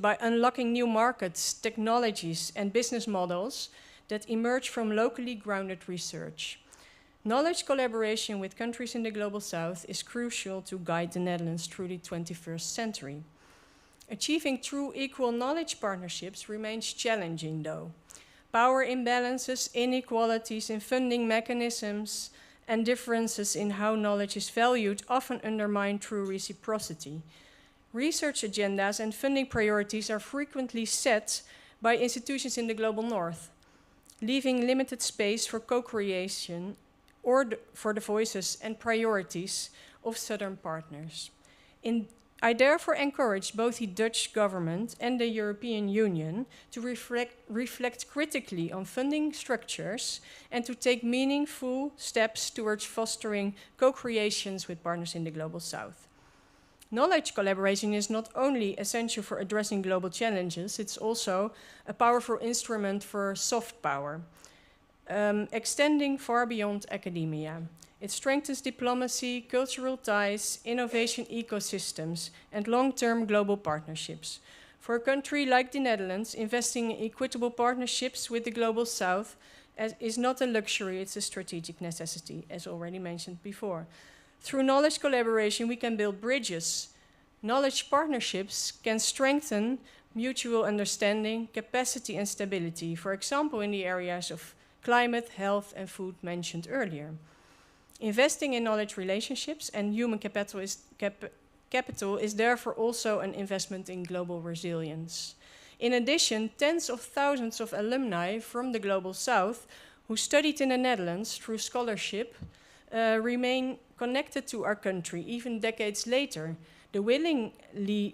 by unlocking new markets, technologies, and business models that emerge from locally grounded research. Knowledge collaboration with countries in the Global South is crucial to guide the Netherlands through the 21st century. Achieving true equal knowledge partnerships remains challenging, though. Power imbalances, inequalities in funding mechanisms, and differences in how knowledge is valued often undermine true reciprocity. Research agendas and funding priorities are frequently set by institutions in the Global North, leaving limited space for co-creation or for the voices and priorities of Southern partners. I therefore encourage both the Dutch government and the European Union to reflect critically on funding structures and to take meaningful steps towards fostering co-creations with partners in the Global South. Knowledge collaboration is not only essential for addressing global challenges, it's also a powerful instrument for soft power, extending far beyond academia. It strengthens diplomacy, cultural ties, innovation ecosystems, and long-term global partnerships. For a country like the Netherlands, investing in equitable partnerships with the Global South is not a luxury, it's a strategic necessity, as already mentioned before. Through knowledge collaboration, we can build bridges. Knowledge partnerships can strengthen mutual understanding, capacity, and stability, for example, in the areas of climate, health, and food mentioned earlier. Investing in knowledge relationships and human capital is therefore also an investment in global resilience. In addition, tens of thousands of alumni from the Global South who studied in the Netherlands through scholarship remain connected to our country even decades later. They willingly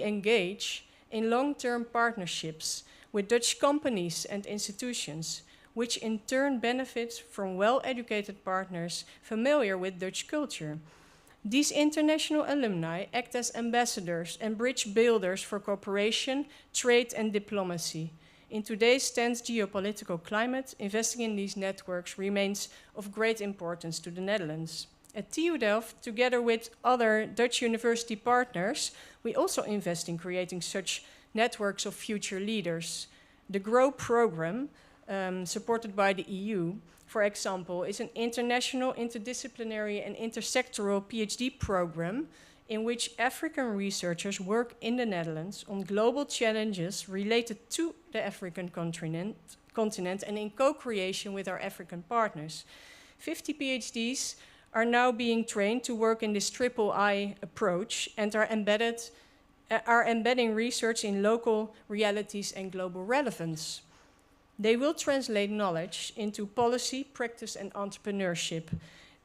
engage in long-term partnerships with Dutch companies and institutions, which in turn benefits from well-educated partners familiar with Dutch culture. These international alumni act as ambassadors and bridge builders for cooperation, trade, and diplomacy. In today's tense geopolitical climate, investing in these networks remains of great importance to the Netherlands. At TU Delft, together with other Dutch university partners, we also invest in creating such networks of future leaders. The GROW program, supported by the EU, for example, is an international, interdisciplinary and intersectoral PhD program in which African researchers work in the Netherlands on global challenges related to the African continent and in co-creation with our African partners. 50 PhDs are now being trained to work in this triple I approach and are embedding research in local realities and global relevance. They will translate knowledge into policy, practice, and entrepreneurship.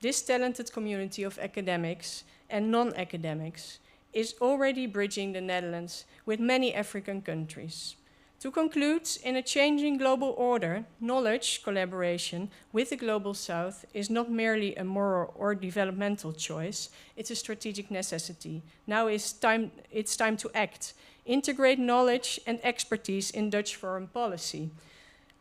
This talented community of academics and non-academics is already bridging the Netherlands with many African countries. To conclude, in a changing global order, knowledge collaboration with the Global South is not merely a moral or developmental choice, it's a strategic necessity. Now it's time to act, integrate knowledge and expertise in Dutch foreign policy,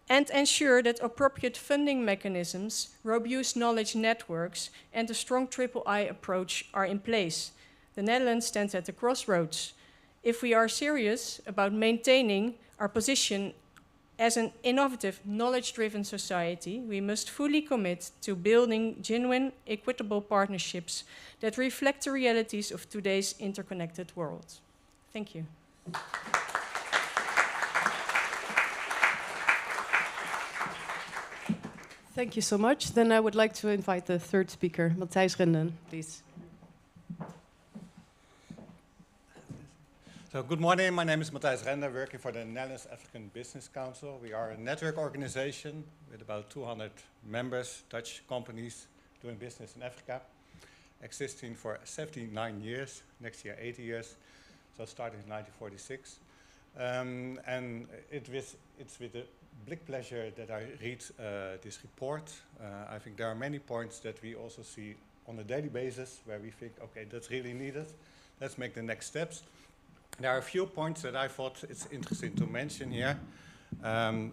and ensure that appropriate funding mechanisms, robust knowledge networks, and a strong triple I approach are in place. The Netherlands stands at the crossroads. If we are serious about maintaining our position as an innovative, knowledge-driven society, we must fully commit to building genuine, equitable partnerships that reflect the realities of today's interconnected world. Thank you. Thank you so much. Then I would like to invite the third speaker, Matthijs Renden, please. So good morning, my name is Matthijs Render, working for the Netherlands African Business Council. We are a network organization with about 200 members, Dutch companies doing business in Africa, existing for 79 years, next year 80 years, so started in 1946. And it's with a big pleasure that I read this report. I think there are many points that we also see on a daily basis where we think, okay, that's really needed. Let's make the next steps. There are a few points that I thought it's interesting to mention here.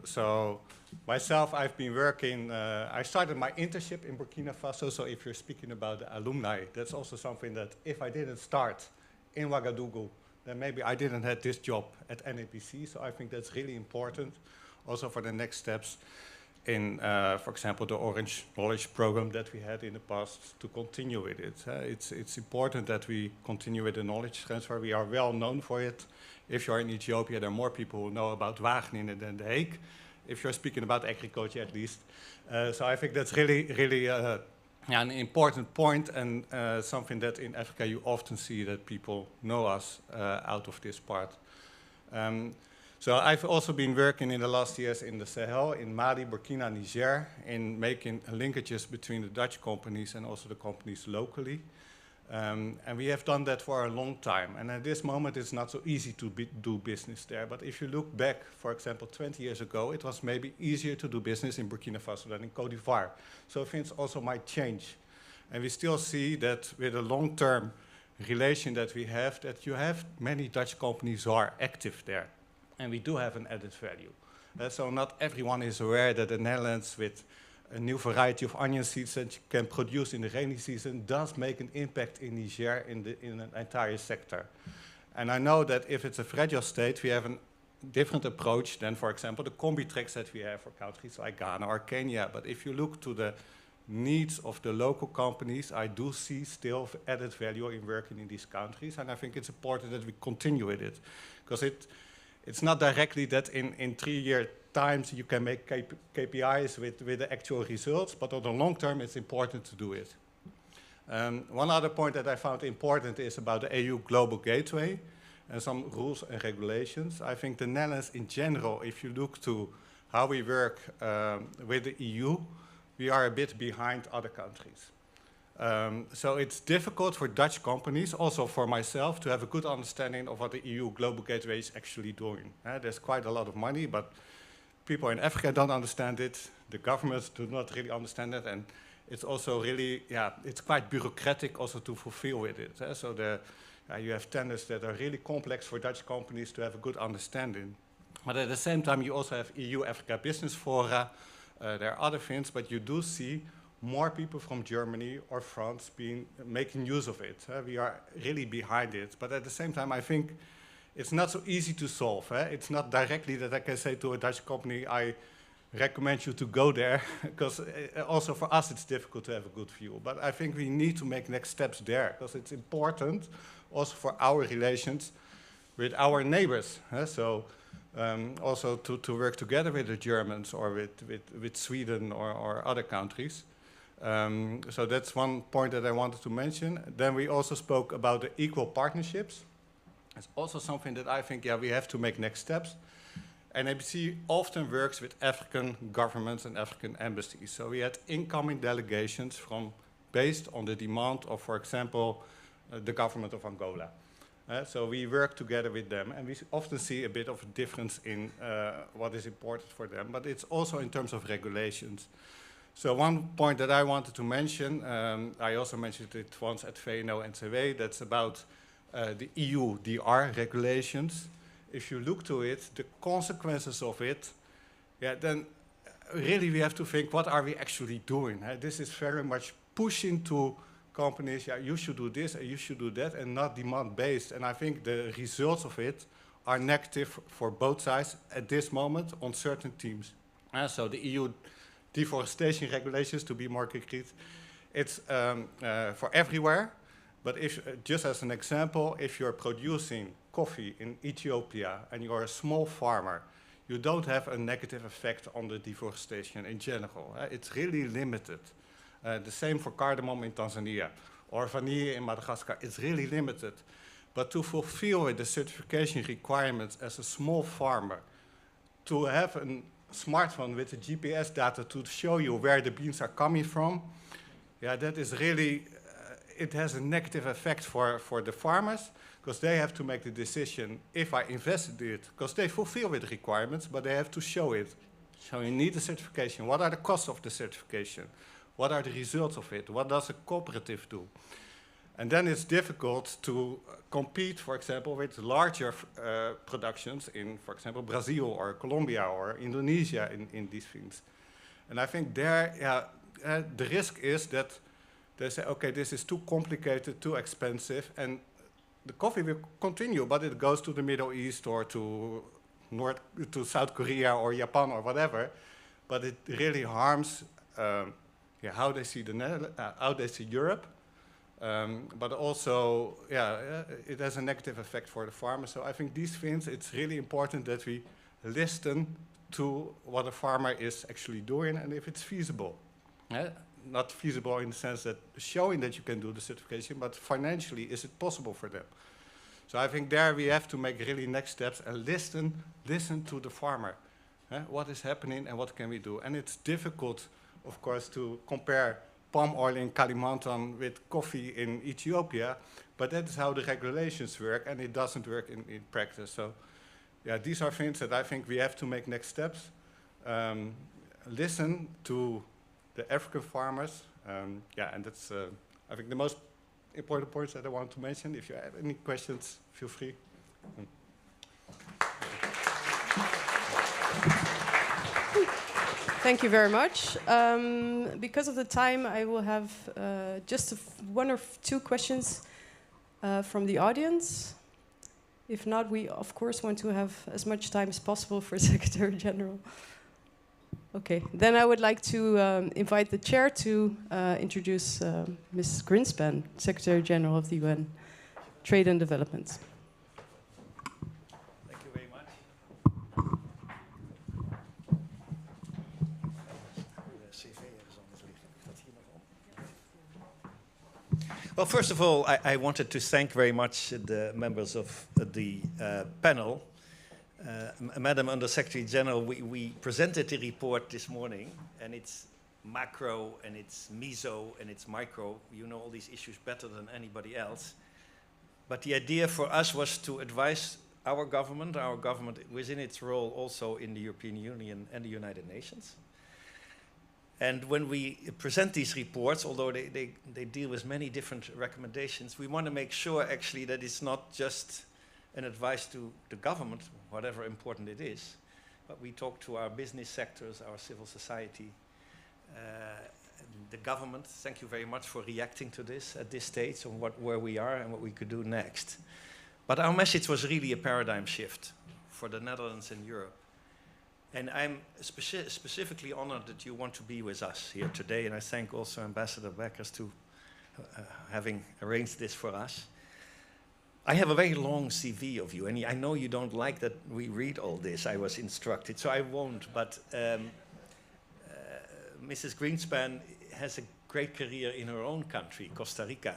So myself, I've been working, I started my internship in Burkina Faso, so if you're speaking about the alumni, that's also something that if I didn't start in Ouagadougou, then maybe I didn't have this job at NAPC, so I think that's really important. Also for the next steps in, for example, the Orange Knowledge Program that we had in the past, to continue with it. It's important that we continue with the knowledge transfer. We are well known for it. If you're in Ethiopia, there are more people who know about Wageningen than The Hague, if you're speaking about agriculture at least. So I think that's really an important point, and something that in Africa you often see that people know us out of this part. So I've also been working in the last years in the Sahel, in Mali, Burkina, Niger, in making linkages between the Dutch companies and also the companies locally. And we have done that for a long time. And at this moment, it's not so easy to do business there. But if you look back, for example, 20 years ago, it was maybe easier to do business in Burkina Faso than in Côte d'Ivoire. So things also might change. And we still see that with a long-term relation that we have, that you have many Dutch companies who are active there. And we do have an added value. So not everyone is aware that the Netherlands, with a new variety of onion seeds that you can produce in the rainy season, does make an impact in Niger in an entire sector. And I know that if it's a fragile state, we have a different approach than, for example, the combi tracks that we have for countries like Ghana or Kenya. But if you look to the needs of the local companies, I do see still added value in working in these countries. And I think it's important that we continue with it, because it's not directly that in 3 years' times you can make KPIs with the actual results, but on the long term, it's important to do it. One other point that I found important is about the EU Global Gateway and some rules and regulations. I think the Netherlands in general, if you look to how we work with the EU, we are a bit behind other countries. So it's difficult for Dutch companies, also for myself, to have a good understanding of what the EU Global Gateway is actually doing. There's quite a lot of money, but people in Africa don't understand it. The governments do not really understand it, and it's also really, it's quite bureaucratic also to fulfill with it. So you have tenders that are really complex for Dutch companies to have a good understanding. But at the same time, you also have EU-Africa Business Fora. There are other things, but you do see more people from Germany or France making use of it. We are really behind it. But at the same time, I think it's not so easy to solve. It's not directly that I can say to a Dutch company, I recommend you to go there, because also for us it's difficult to have a good view. But I think we need to make next steps there, because it's important also for our relations with our neighbors. So also to work together with the Germans or with Sweden or other countries. So that's one point that I wanted to mention. Then we also spoke about the equal partnerships. It's also something that I think, we have to make next steps. And ABC often works with African governments and African embassies. So we had incoming delegations based on the demand of, for example, the government of Angola. So we work together with them, and we often see a bit of a difference in what is important for them, but it's also in terms of regulations. So one point that I wanted to mention, I also mentioned it once at VNO-NCW, that's about the EU DR regulations. If you look to it, the consequences of it, then really we have to think, what are we actually doing? This is very much pushing to companies, you should do this and you should do that, and not demand-based. And I think the results of it are negative for both sides at this moment on certain teams. So the EU deforestation regulations, to be more concrete, it's for everywhere. But if, just as an example, if you're producing coffee in Ethiopia and you're a small farmer, you don't have a negative effect on the deforestation in general. It's really limited. The same for cardamom in Tanzania or vanilla in Madagascar. It's really limited. But to fulfill the certification requirements as a small farmer, to have a smartphone with the GPS data to show you where the beans are coming from, that is really, it has a negative effect for the farmers, because they have to make the decision if I invested it, because they fulfill the requirements, but they have to show it. So you need a certification. What are the costs of the certification? What are the results of it? What does a cooperative do? And then it's difficult to compete, for example, with larger productions in, for example, Brazil or Colombia or Indonesia in these things. And I think there, the risk is that they say, okay, this is too complicated, too expensive, and the coffee will continue, but it goes to the Middle East or to South Korea or Japan or whatever, but it really harms how they see how they see Europe. But also, it has a negative effect for the farmer. So I think these things, it's really important that we listen to what a farmer is actually doing and if it's feasible. Not feasible in the sense that showing that you can do the certification, but financially, is it possible for them? So I think there we have to make really next steps and listen to the farmer. What is happening and what can we do? And it's difficult, of course, to compare palm oil in Kalimantan with coffee in Ethiopia, but that is how the regulations work, and it doesn't work in practice. So, these are things that I think we have to make next steps. Listen to the African farmers, and that's, I think, the most important points that I want to mention. If you have any questions, feel free. Thank you very much. Because of the time, I will have just one or two questions from the audience. If not, we of course want to have as much time as possible for Secretary General. Okay, then I would like to invite the chair to introduce Ms. Greenspan, Secretary General of the UN Trade and Development. Thank you very much. Well, first of all, I wanted to thank very much the members of the panel. Madam Undersecretary General, we presented the report this morning, and it's macro, and it's meso, and it's micro. You know all these issues better than anybody else. But the idea for us was to advise our government within its role also in the European Union and the United Nations. And when we present these reports, although they deal with many different recommendations, we want to make sure actually that it's not just an advice to the government, whatever important it is, but we talk to our business sectors, our civil society, the government. Thank you very much for reacting to this at this stage on where we are and what we could do next. But our message was really a paradigm shift for the Netherlands and Europe. And I'm specifically honored that you want to be with us here today, and I thank also Ambassador Beckers to having arranged this for us. I have a very long CV of you, and I know you don't like that we read all this, I was instructed, so I won't, but Mrs. Greenspan has a great career in her own country, Costa Rica,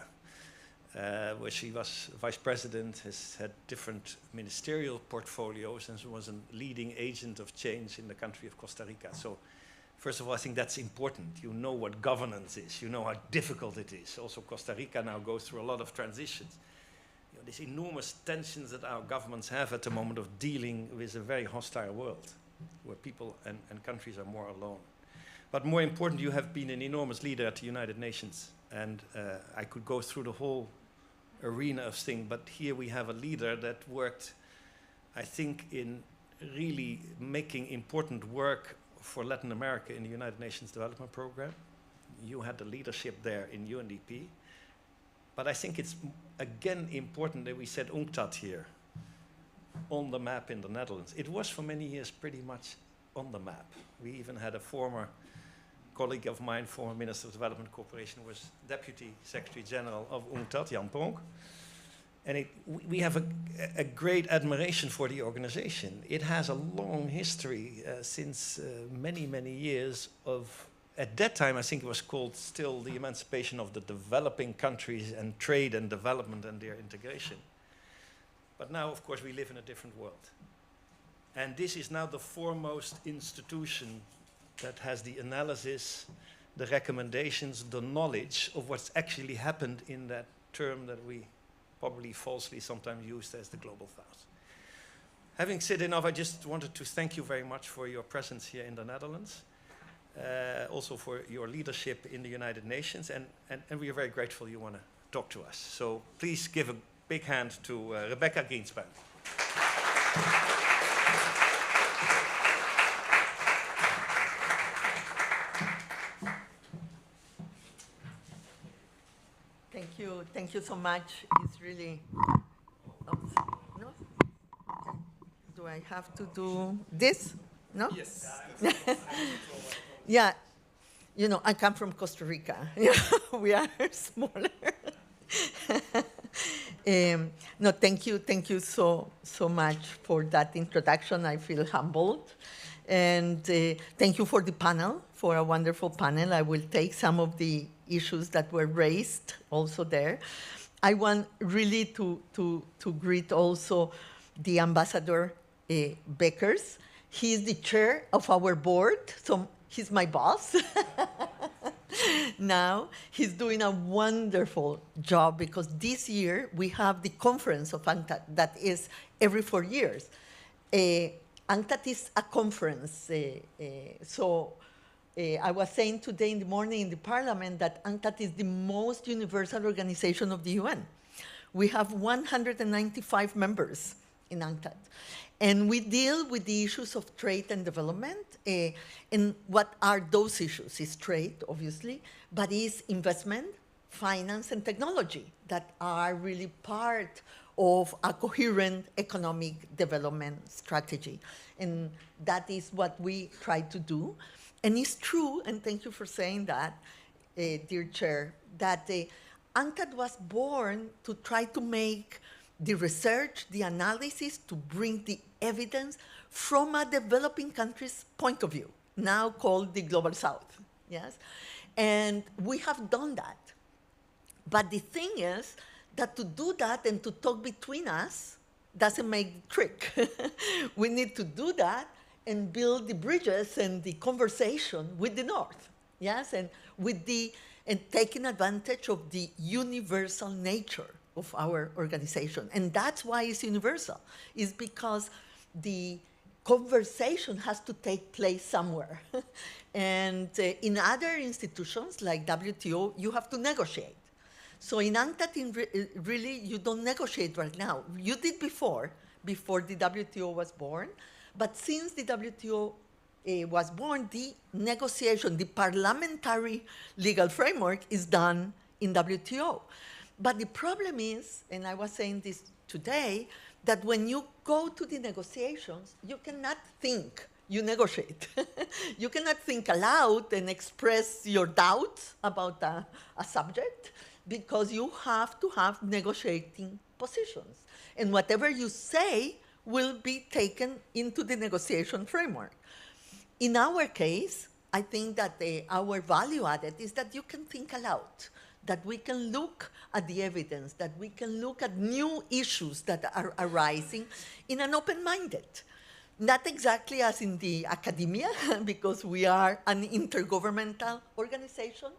where she was vice president, has had different ministerial portfolios, and was a leading agent of change in the country of Costa Rica. So, first of all, I think that's important. You know what governance is. You know how difficult it is. Also, Costa Rica now goes through a lot of transitions. You know, these enormous tensions that our governments have at the moment of dealing with a very hostile world, where people and countries are more alone. But more important, you have been an enormous leader at the United Nations. And I could go through the whole arena of things, but here we have a leader that worked, I think, in really making important work for Latin America in the United Nations Development Program. You had the leadership there in UNDP. But I think it's, again, important that we set UNCTAD here on the map in the Netherlands. It was for many years pretty much on the map. We even had a former colleague of mine, former Minister of Development Cooperation, was Deputy Secretary General of UNCTAD, Jan Pronk. And we have a great admiration for the organization. It has a long history since many, many years of, at that time, I think it was called still the emancipation of the developing countries and trade and development and their integration. But now, of course, we live in a different world. And this is now the foremost institution that has the analysis, the recommendations, the knowledge of what's actually happened in that term that we probably falsely sometimes used as the Global South. Having said enough, I just wanted to thank you very much for your presence here in the Netherlands, also for your leadership in the United Nations, and we are very grateful you want to talk to us. So please give a big hand to Rebecca Greenspan. Thank you so much. It's really, no? Okay. Do I have to do this? No? Yes. Yeah, you know, I come from Costa Rica. We are smaller. No, thank you so much for that introduction. I feel humbled. And thank you for the panel, for a wonderful panel. I will take some of the issues that were raised also there. I want really to greet also the Ambassador Beckers. He is the chair of our board, so he's my boss. Now, he's doing a wonderful job because this year we have the conference of UNCTAD that is every 4 years. UNCTAD is a conference, I was saying today in the morning in the parliament that UNCTAD is the most universal organization of the UN. We have 195 members in UNCTAD. And we deal with the issues of trade and development. And what are those issues? It's trade, obviously, but it's investment, finance, and technology that are really part of a coherent economic development strategy. And that is what we try to do. And it's true, and thank you for saying that, dear Chair, that UNCTAD was born to try to make the research, the analysis, to bring the evidence from a developing country's point of view, now called the Global South, yes? And we have done that. But the thing is that to do that and to talk between us doesn't make the trick. We need to do that and build the bridges and the conversation with the North, yes, and taking advantage of the universal nature of our organization. And that's why it's universal, is because the conversation has to take place somewhere. And in other institutions like WTO, you have to negotiate. So in UNCTAD, really, you don't negotiate right now. You did before the WTO was born, but since the WTO was born, the negotiation, the parliamentary legal framework is done in WTO. But the problem is, and I was saying this today, that when you go to the negotiations, you cannot think, you negotiate. You cannot think aloud and express your doubts about a subject, because you have to have negotiating positions. And whatever you say will be taken into the negotiation framework. In our case, I think that our value added is that you can think aloud, that we can look at the evidence, that we can look at new issues that are arising in an open-minded. Not exactly as in the academia, because we are an intergovernmental organization,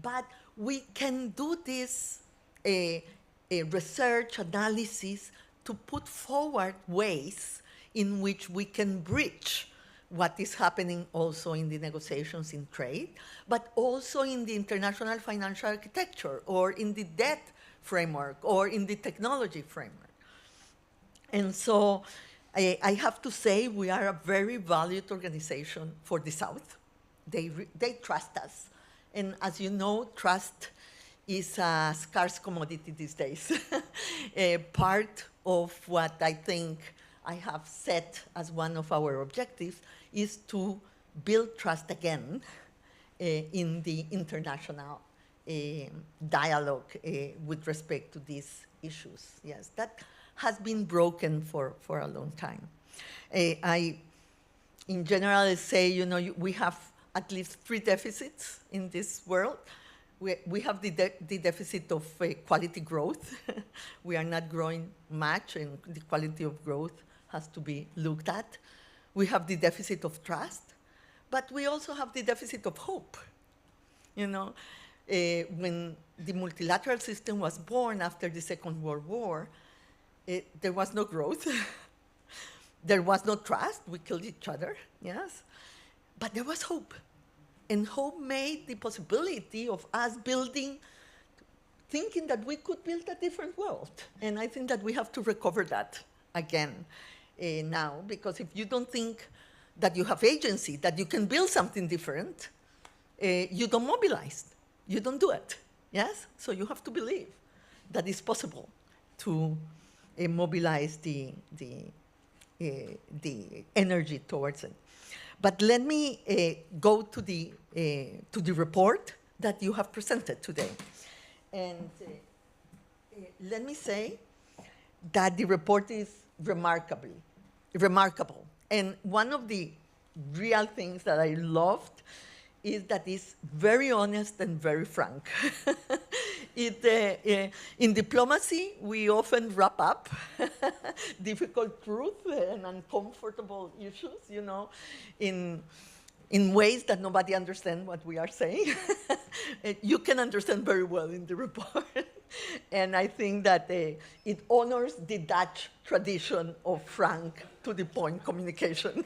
but we can do this research analysis to put forward ways in which we can bridge what is happening also in the negotiations in trade, but also in the international financial architecture, or in the debt framework, or in the technology framework. And so I have to say we are a very valued organization for the South. They trust us. And as you know, trust is a scarce commodity these days. Part of what I think I have set as one of our objectives is to build trust again in the international dialogue with respect to these issues. Yes, that has been broken for a long time. I, in general, say, you know, we have at least 3 deficits in this world. We have the deficit of quality growth. We are not growing much, and the quality of growth has to be looked at. We have the deficit of trust, but we also have the deficit of hope. You know, when the multilateral system was born after the Second World War, there was no growth. There was no trust. We killed each other, yes. But there was hope. And hope made the possibility of us building, thinking that we could build a different world. And I think that we have to recover that again now, because if you don't think that you have agency, that you can build something different, you don't mobilize. You don't do it, yes? So you have to believe that it's possible to mobilize the energy towards it. But let me go to the report that you have presented today. And let me say that the report is remarkable. And one of the real things that I loved is that it's very honest and very frank. In diplomacy, we often wrap up difficult truth and uncomfortable issues, you know, in ways that nobody understands what we are saying. You can understand very well in the report. And I think that it honors the Dutch tradition of frank, to-the-point communication.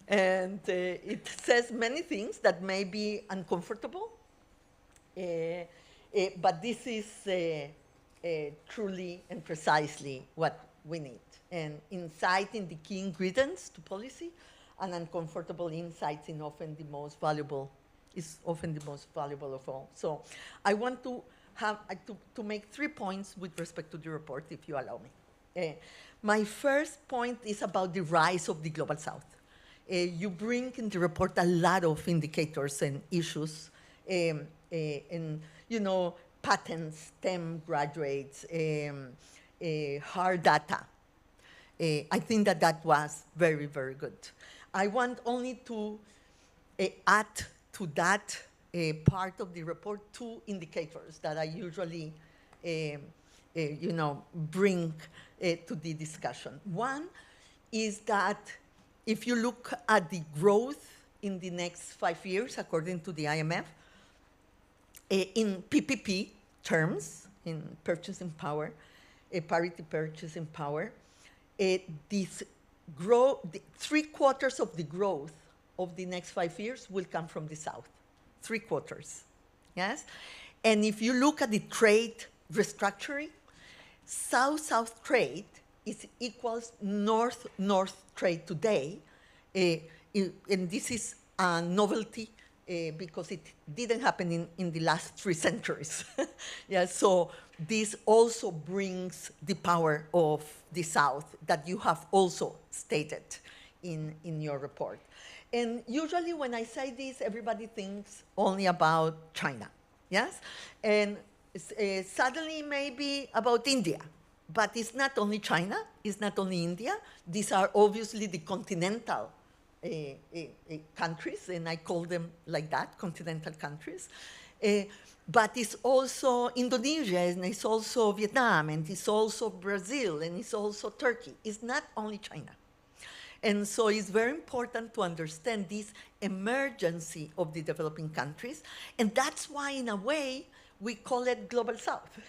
And it says many things that may be uncomfortable, but this is truly and precisely what we need. And insight in the key ingredients to policy, and uncomfortable insights is often the most valuable of all. So I want to have to make 3 points with respect to the report, if you allow me. My first point is about the rise of the Global South. You bring in the report a lot of indicators and issues, and you know, patents, STEM graduates, hard data. I think that was very, very good. I want only to add to that part of the report, two indicators that I usually bring to the discussion. One is that if you look at the growth in the next 5 years, according to the IMF, in PPP terms, in purchasing power, parity purchasing power, this three-quarters of the growth of the next 5 years will come from the South. Three-quarters, yes? And if you look at the trade restructuring, South-South trade equals North-North trade today, and this is a novelty because it didn't happen in the last 3 centuries. Yeah, so this also brings the power of the South that you have also stated in your report. And usually when I say this, everybody thinks only about China, yes? And suddenly maybe about India. But it's not only China, it's not only India. These are obviously the continental countries, and I call them like that, continental countries. But it's also Indonesia, and it's also Vietnam, and it's also Brazil, and it's also Turkey. It's not only China. And so it's very important to understand this emergency of the developing countries, and that's why, in a way, we call it Global South,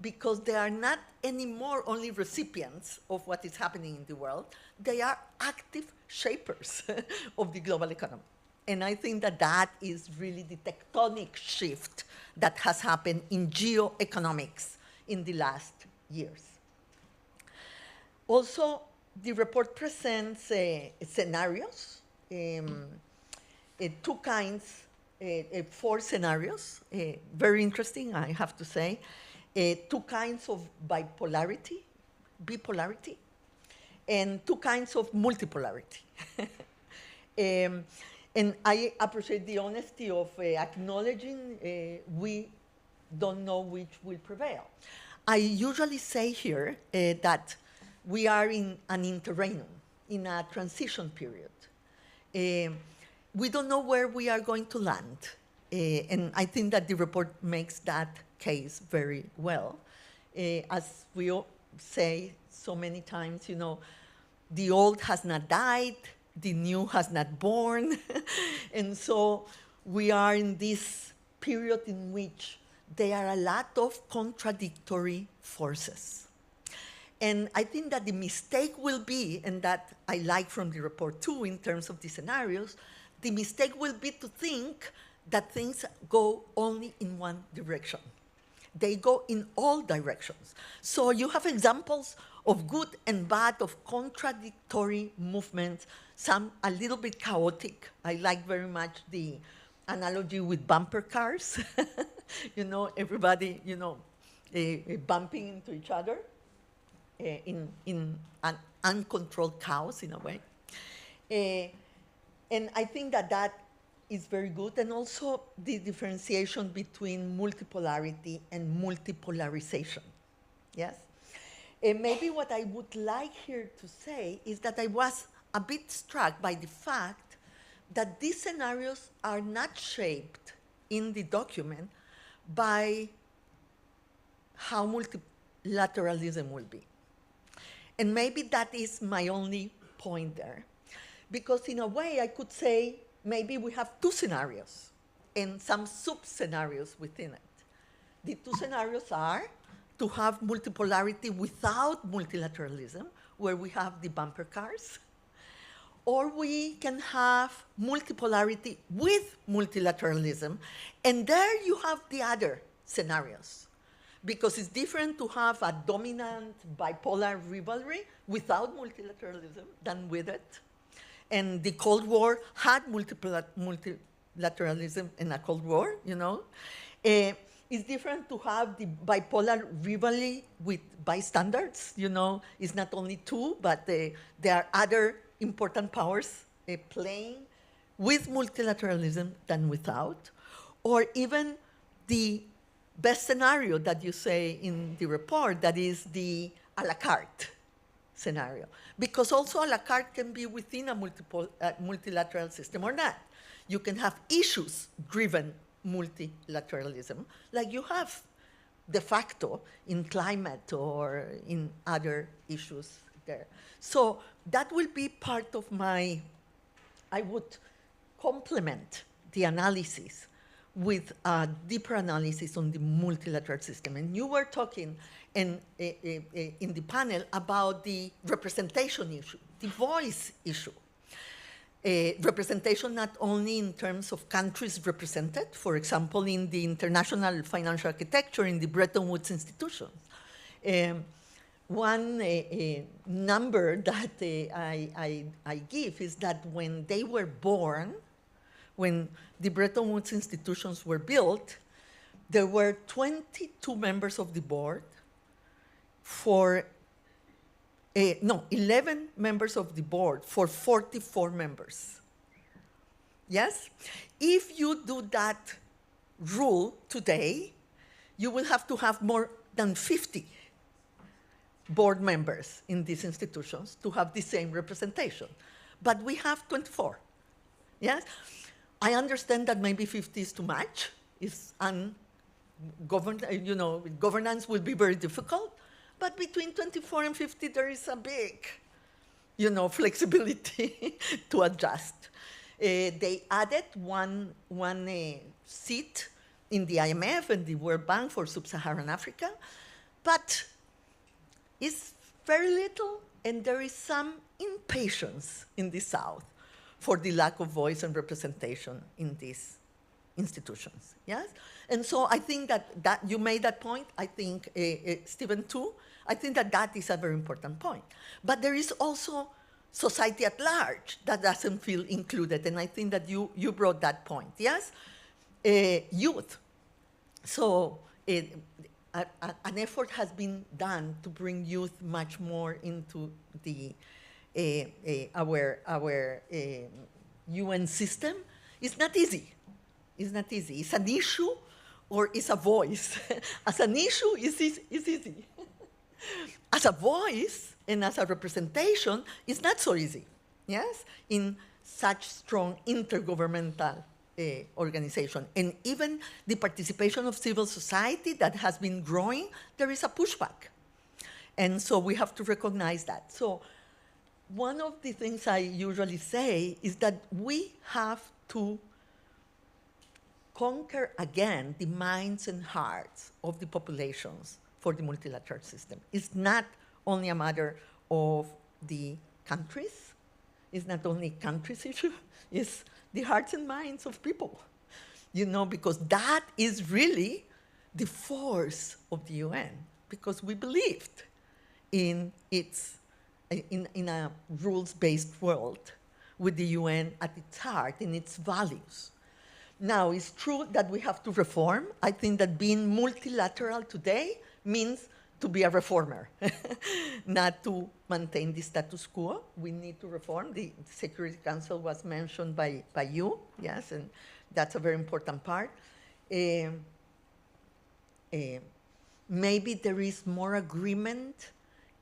because they are not anymore only recipients of what is happening in the world, they are active shapers of the global economy. And I think that that is really the tectonic shift that has happened in geoeconomics in the last years. Also, the report presents scenarios, 2 kinds, 4 scenarios, very interesting, I have to say. 2 kinds of bipolarity, and 2 kinds of multipolarity. And I appreciate the honesty of acknowledging we don't know which will prevail. I usually say here that we are in an interregnum, in a transition period. We don't know where we are going to land. And I think that the report makes that case very well. As we say so many times, you know, the old has not died, the new has not born. And so we are in this period in which there are a lot of contradictory forces. And I think that the mistake will be, and that I like from the report too in terms of the scenarios, the mistake will be to think that things go only in one direction. They go in all directions. So you have examples of good and bad, of contradictory movements, some a little bit chaotic. I like very much the analogy with bumper cars. You know, everybody, you know, bumping into each other in an uncontrolled chaos in a way. And I think that that is very good, and also the differentiation between multipolarity and multipolarization, yes? And maybe what I would like here to say is that I was a bit struck by the fact that these scenarios are not shaped in the document by how multilateralism will be. And maybe that is my only point there. Because in a way, I could say, maybe we have 2 scenarios and some sub-scenarios within it. The 2 scenarios are to have multipolarity without multilateralism, where we have the bumper cars, or we can have multipolarity with multilateralism, and there you have the other scenarios. Because it's different to have a dominant bipolar rivalry without multilateralism than with it. And the Cold War had multilateralism in a Cold War, you know. It's different to have the bipolar rivalry with bystanders, you know. It's not only 2, but there are other important powers playing with multilateralism than without. Or even the best scenario that you say in the report, that is the a la carte scenario. Because also a la carte can be within a multilateral system or not. You can have issues driven multilateralism, like you have de facto in climate or in other issues there. So that will be part of my, I would complement the analysis with a deeper analysis on the multilateral system. And you were talking in the panel about the representation issue, the voice issue. Representation not only in terms of countries represented, for example, in the international financial architecture, in the Bretton Woods institutions. One number that I give is that when they were born, when the Bretton Woods institutions were built, there were 22 members of the board for 11 members of the board for 44 members. Yes? If you do that rule today, you will have to have more than 50 board members in these institutions to have the same representation. But we have 24. Yes? I understand that maybe 50 is too much. Governance will be very difficult. But between 24 and 50, there is a big, flexibility to adjust. They added one seat in the IMF and the World Bank for Sub-Saharan Africa, but it's very little, and there is some impatience in the South for the lack of voice and representation in these institutions, yes? And so I think that you made that point. I think Stephen too. I think that is a very important point. But there is also society at large that doesn't feel included, and I think that you brought that point, yes? Youth. So an effort has been done to bring youth much more into the our UN system. It's not easy. It's not easy. It's an issue or it's a voice. As an issue, it's easy. As a voice and as a representation, it's not so easy, yes, in such strong intergovernmental organization. And even the participation of civil society that has been growing, there is a pushback. And so we have to recognize that. So one of the things I usually say is that we have to conquer again the minds and hearts of the populations for the multilateral system. It's not only a matter of the countries. It's not only countries' issue. It's the hearts and minds of people, because that is really the force of the UN, because we believed in a rules-based world with the UN at its heart, in its values. Now, it's true that we have to reform. I think that being multilateral today means to be a reformer, not to maintain the status quo. We need to reform. The Security Council was mentioned by you, yes, and that's a very important part. Maybe there is more agreement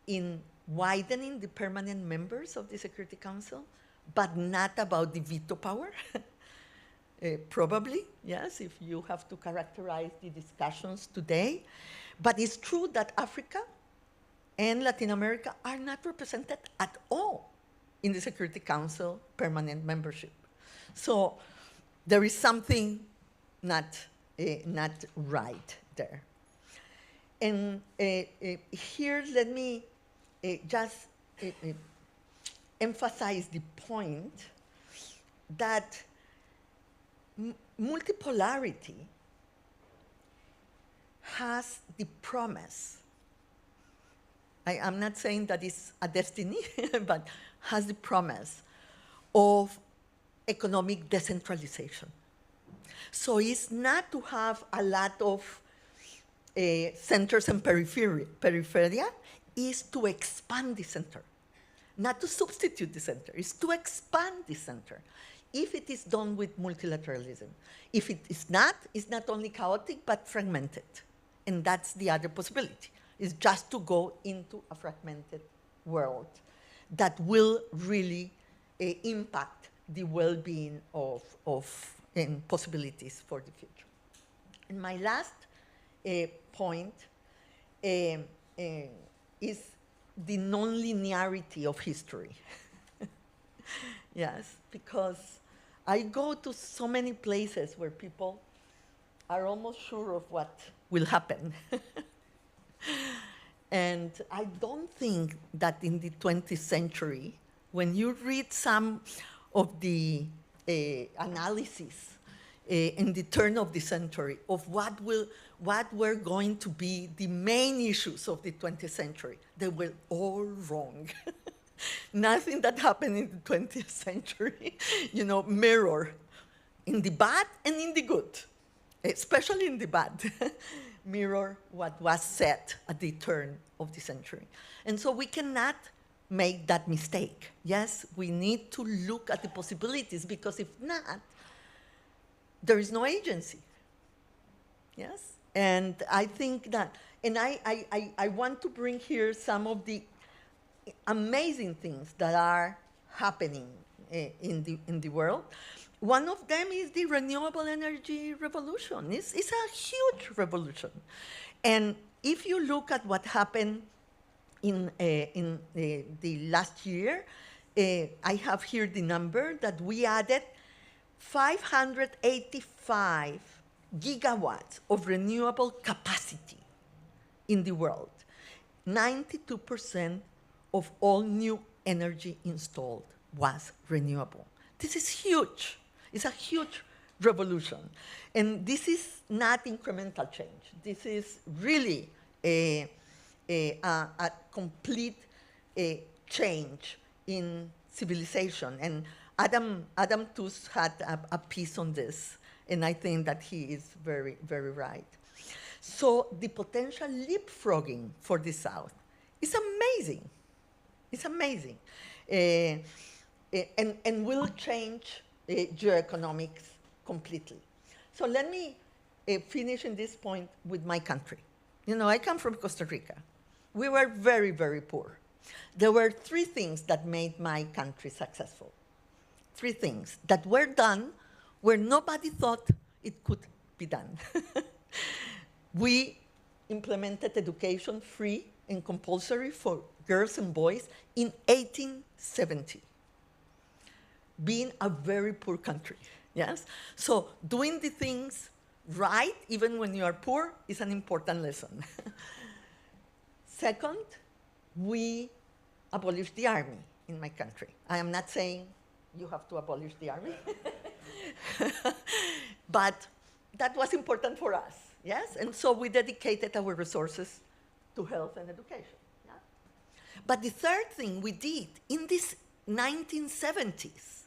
in widening the permanent members of the Security Council, but not about the veto power. Probably, yes, if you have to characterize the discussions today. But it's true that Africa and Latin America are not represented at all in the Security Council permanent membership. So there is something not right there. And here, let me just emphasize the point that multipolarity has the promise. I'm not saying that it's a destiny, but has the promise of economic decentralization. So it's not to have a lot of centers and peripheria, is to expand the center. Not to substitute the center, it's to expand the center. If it is done with multilateralism. If it is not, it's not only chaotic, but fragmented. And that's the other possibility, is just to go into a fragmented world that will really impact the well-being of and possibilities for the future. And my last point is the non-linearity of history. Yes, because I go to so many places where people are almost sure of what will happen. And I don't think that in the 20th century, when you read some of the analysis in the turn of the century of what were going to be the main issues of the 20th century, they were all wrong. Nothing that happened in the 20th century, mirror in the bad and in the good, especially in the bad, mirror what was said at the turn of the century. And so we cannot make that mistake. Yes, we need to look at the possibilities, because if not, there is no agency. Yes? And I think that, and I want to bring here some of the amazing things that are happening in the world. One of them is the renewable energy revolution. It's a huge revolution. And if you look at what happened in the last year, I have here the number that we added 585 gigawatts of renewable capacity in the world. 92% of all new energy installed was renewable. This is huge. It's a huge revolution. And this is not incremental change. This is really a complete change in civilization. And Adam Tooze had a piece on this, and I think that he is very, very right. So the potential leapfrogging for the South is amazing. It's amazing. And will change geoeconomics completely. So let me finish in this point with my country. I come from Costa Rica. We were very, very poor. There were three things that made my country successful. Three things that were done where nobody thought it could be done. We implemented education free and compulsory for girls and boys in 1870, being a very poor country, yes? So doing the things right, even when you are poor, is an important lesson. Second, we abolished the army in my country. I am not saying you have to abolish the army, but that was important for us, yes? And so we dedicated our resources to health and education. Yeah? But the third thing we did in these 1970s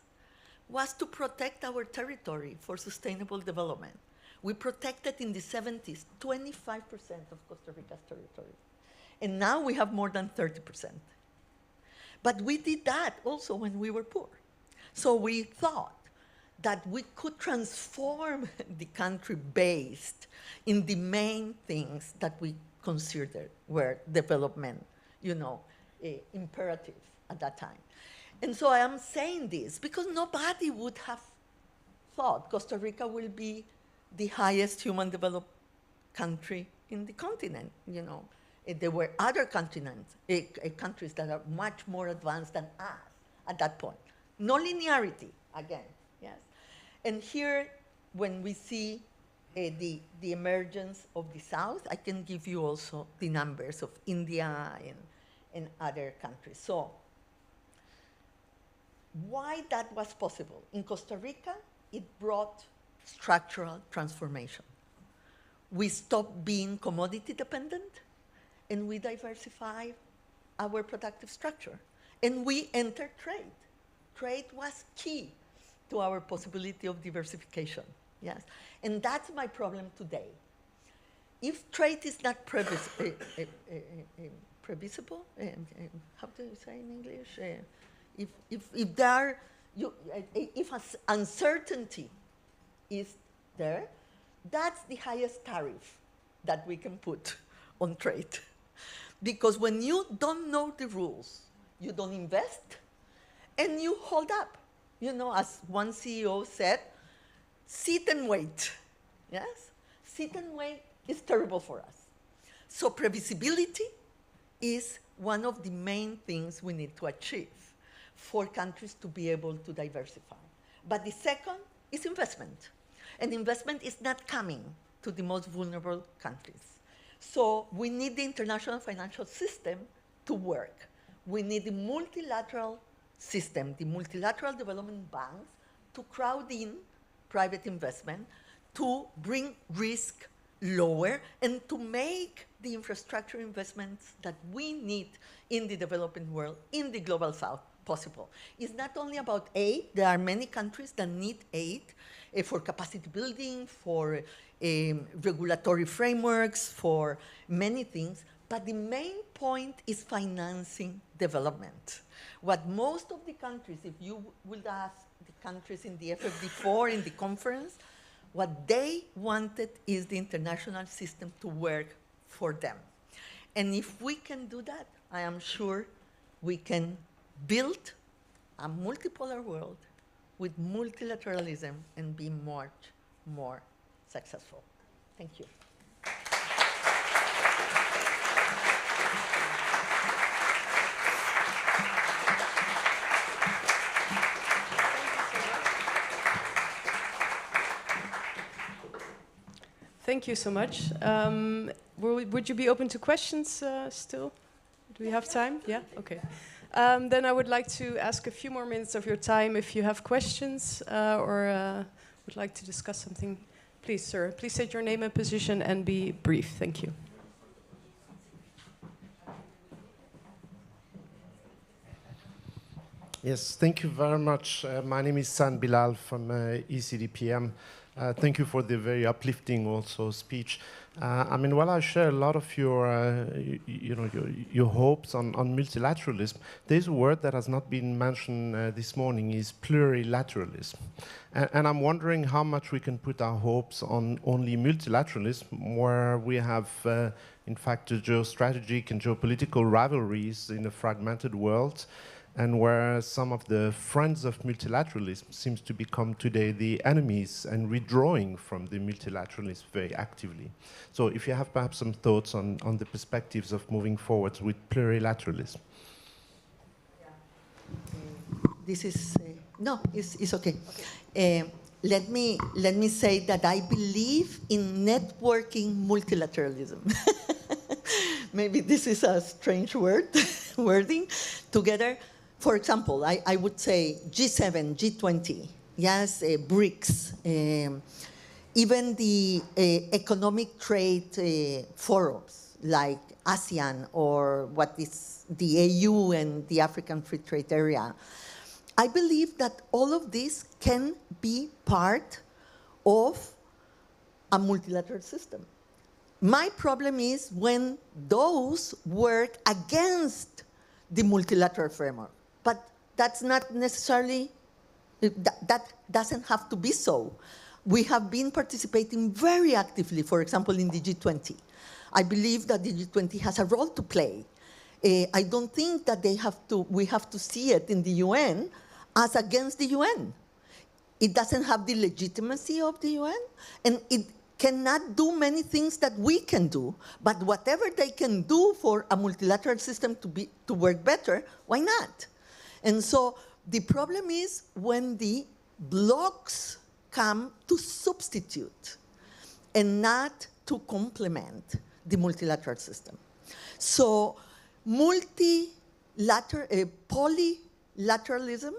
was to protect our territory for sustainable development. We protected in the 70s 25% of Costa Rica's territory. And now we have more than 30%. But we did that also when we were poor. So we thought that we could transform the country based in the main things that we considered were development, imperatives at that time. And so I am saying this because nobody would have thought Costa Rica will be the highest human developed country in the continent. There were other continents, countries that are much more advanced than us at that point. No linearity, again, yes. And here, when we see the emergence of the South, I can give you also the numbers of India and other countries. So why that was possible? In Costa Rica, it brought structural transformation. We stopped being commodity dependent, and we diversified our productive structure. And we entered trade. Trade was key to our possibility of diversification, yes? And that's my problem today. If trade is not previsible, how do you say in English? If uncertainty is there, that's the highest tariff that we can put on trade. Because when you don't know the rules, you don't invest, and you hold up. As one CEO said, sit and wait, yes? sit and wait is terrible for us. So previsibility is one of the main things we need to achieve for countries to be able to diversify. But the second is investment. And investment is not coming to the most vulnerable countries. So we need the international financial system to work. We need the multilateral system, the multilateral development banks, to crowd in private investment, to bring risk lower, and to make the infrastructure investments that we need in the developing world, in the global south, possible. It's not only about aid. There are many countries that need aid for capacity building, for regulatory frameworks, for many things. But the main point is financing development. What most of the countries, if you will ask the countries in the FFD4, in the conference, what they wanted is the international system to work for them. And if we can do that, I am sure we can build a multipolar world with multilateralism and be much more successful. Thank you. Thank you so much. Would you be open to questions still? Do we have time? Yeah? Okay. Then I would like to ask a few more minutes of your time if you have questions or would like to discuss something. Please, sir. Please state your name and position and be brief. Thank you. Yes, thank you very much. My name is San Bilal from ECDPM. Thank you for the very uplifting also speech. I mean, while I share a lot of your, your hopes on multilateralism, there's a word that has not been mentioned this morning is plurilateralism. And I'm wondering how much we can put our hopes on only multilateralism, where we have, in fact, geostrategic and geopolitical rivalries in a fragmented world, and where some of the friends of multilateralism seems to become today the enemies and withdrawing from the multilateralism very actively. So if you have perhaps some thoughts on the perspectives of moving forward with plurilateralism. This is, no, it's okay. Let me say that I believe in networking multilateralism. Maybe this is a strange wording, together. For example, I would say G7, G20, yes, BRICS, even the economic trade forums like ASEAN or what is the AU and the African Free Trade Area. I believe that all of this can be part of a multilateral system. My problem is when those work against the multilateral framework. But that's not necessarily, that doesn't have to be so. We have been participating very actively, for example, in the G20. I believe that the G20 has a role to play. I don't think that we have to see it in the UN as against the UN. It doesn't have the legitimacy of the UN, and it cannot do many things that we can do, but whatever they can do for a multilateral system to work better, why not? And so the problem is when the blocks come to substitute and not to complement the multilateral system. So polylateralism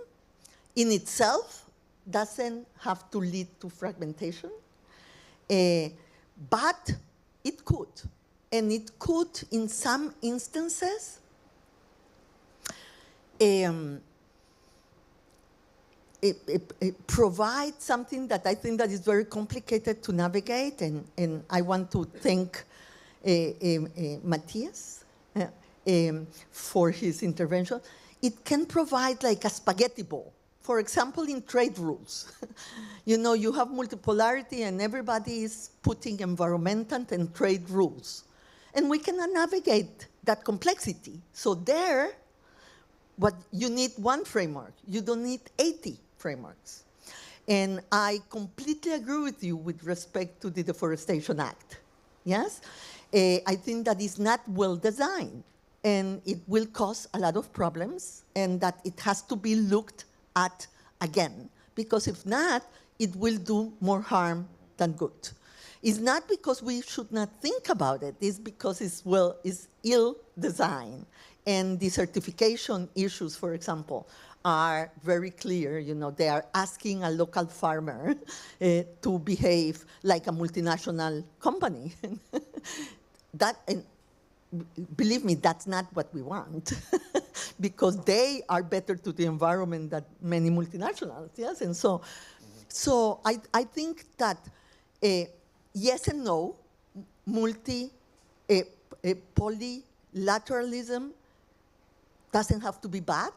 in itself doesn't have to lead to fragmentation, but it could. And it could, in some instances, it provides something that I think that is very complicated to navigate, and I want to thank Matthias for his intervention. It can provide like a spaghetti bowl. For example, in trade rules, you have multipolarity and everybody is putting environmental and trade rules. And we cannot navigate that complexity. So you need one framework. You don't need 80 frameworks. And I completely agree with you with respect to the Deforestation Act. Yes? I think that is not well designed, and it will cause a lot of problems, and that it has to be looked at again, because if not, it will do more harm than good. It's not because we should not think about it, it's because it's ill designed. And the certification issues, for example, are very clear. You know, they are asking a local farmer to behave like a multinational company. And believe me, that's not what we want, because they are better to the environment than many multinationals. Yes, and so I think that yes and no, polylateralism doesn't have to be bad.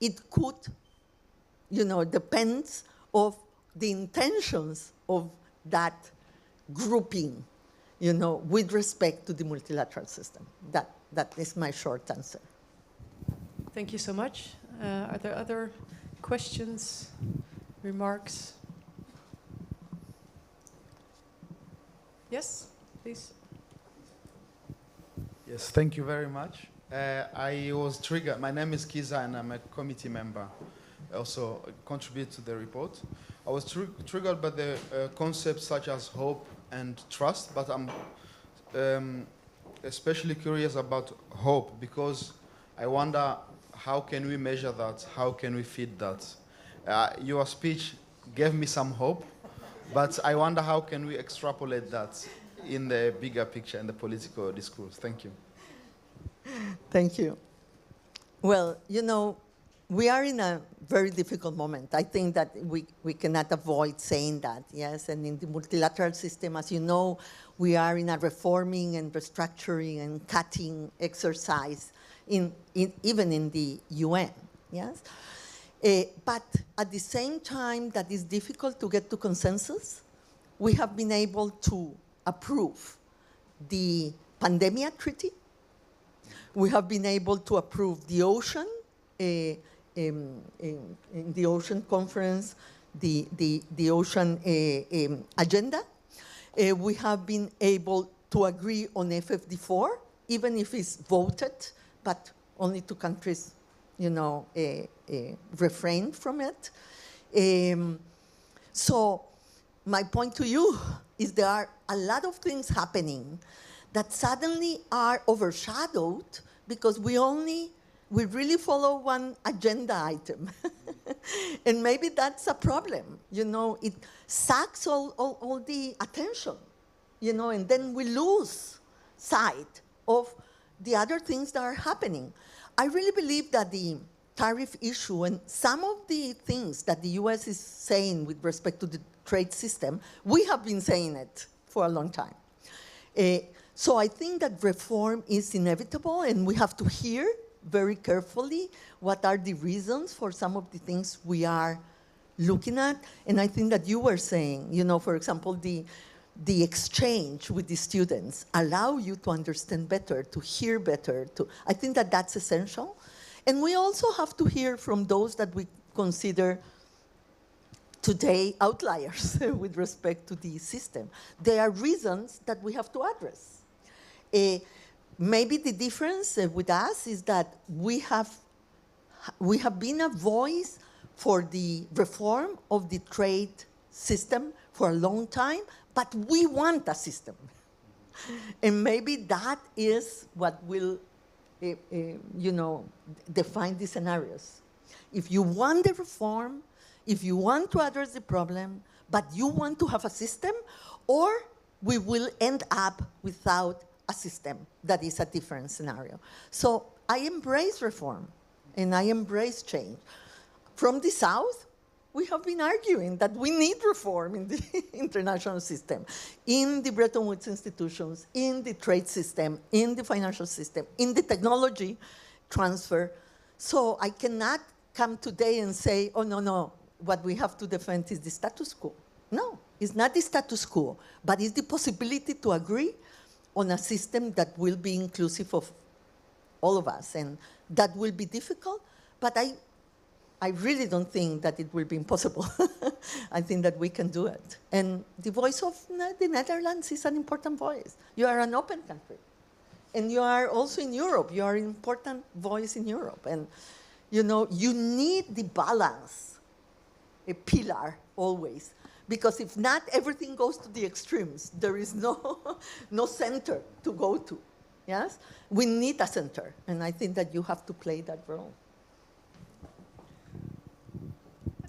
It could, you know, depends of the intentions of that grouping, you know, with respect to the multilateral system. That is my short answer. Thank you so much. Are there other questions, remarks? Yes, please. Yes, thank you very much. I was triggered. My name is Kiza, and I'm a committee member. I also contribute to the report. I was triggered by the concepts such as hope and trust, but I'm especially curious about hope, because I wonder, how can we measure that? How can we feed that? Your speech gave me some hope, but I wonder, how can we extrapolate that in the bigger picture, in the political discourse? Thank you. Thank you. Well, you know, we are in a very difficult moment. I think that we cannot avoid saying that, yes? And in the multilateral system, as you know, we are in a reforming and restructuring and cutting exercise, even in the UN, yes? But at the same time that it's difficult to get to consensus, we have been able to approve the Pandemic Treaty. We have been able to approve the ocean, in the ocean conference, the ocean agenda. We have been able to agree on FFD4, even if it's voted, but only 2 countries, you know, refrained from it. So my point to you is there are a lot of things happening that suddenly are overshadowed because we really follow one agenda item. And maybe that's a problem. You know, it sucks all the attention, you know, and then we lose sight of the other things that are happening. I really believe that the tariff issue and some of the things that the US is saying with respect to the trade system, we have been saying it for a long time. So I think that reform is inevitable, and we have to hear very carefully what are the reasons for some of the things we are looking at. And I think that you were saying, you know, for example, the exchange with the students allow you to understand better, to hear better. I think that that's essential. And we also have to hear from those that we consider today outliers with respect to the system. There are reasons that we have to address. Maybe the difference with us is that we have been a voice for the reform of the trade system for a long time, but we want a system. And maybe that is what will, you know, define the scenarios. If you want the reform, if you want to address the problem, but you want to have a system, or we will end up without a system that is a different scenario. So I embrace reform, and I embrace change. From the South, we have been arguing that we need reform in the international system, in the Bretton Woods institutions, in the trade system, in the financial system, in the technology transfer. So I cannot come today and say, oh, no, what we have to defend is the status quo. No, it's not the status quo, but it's the possibility to agree on a system that will be inclusive of all of us. And that will be difficult, but I really don't think that it will be impossible. I think that we can do it. And the voice of the Netherlands is an important voice. You are an open country. And you are also in Europe. You are an important voice in Europe. And, you know, you need the balance, a pillar always. Because if not, everything goes to the extremes. There is no center to go to. Yes? We need a center. And I think that you have to play that role.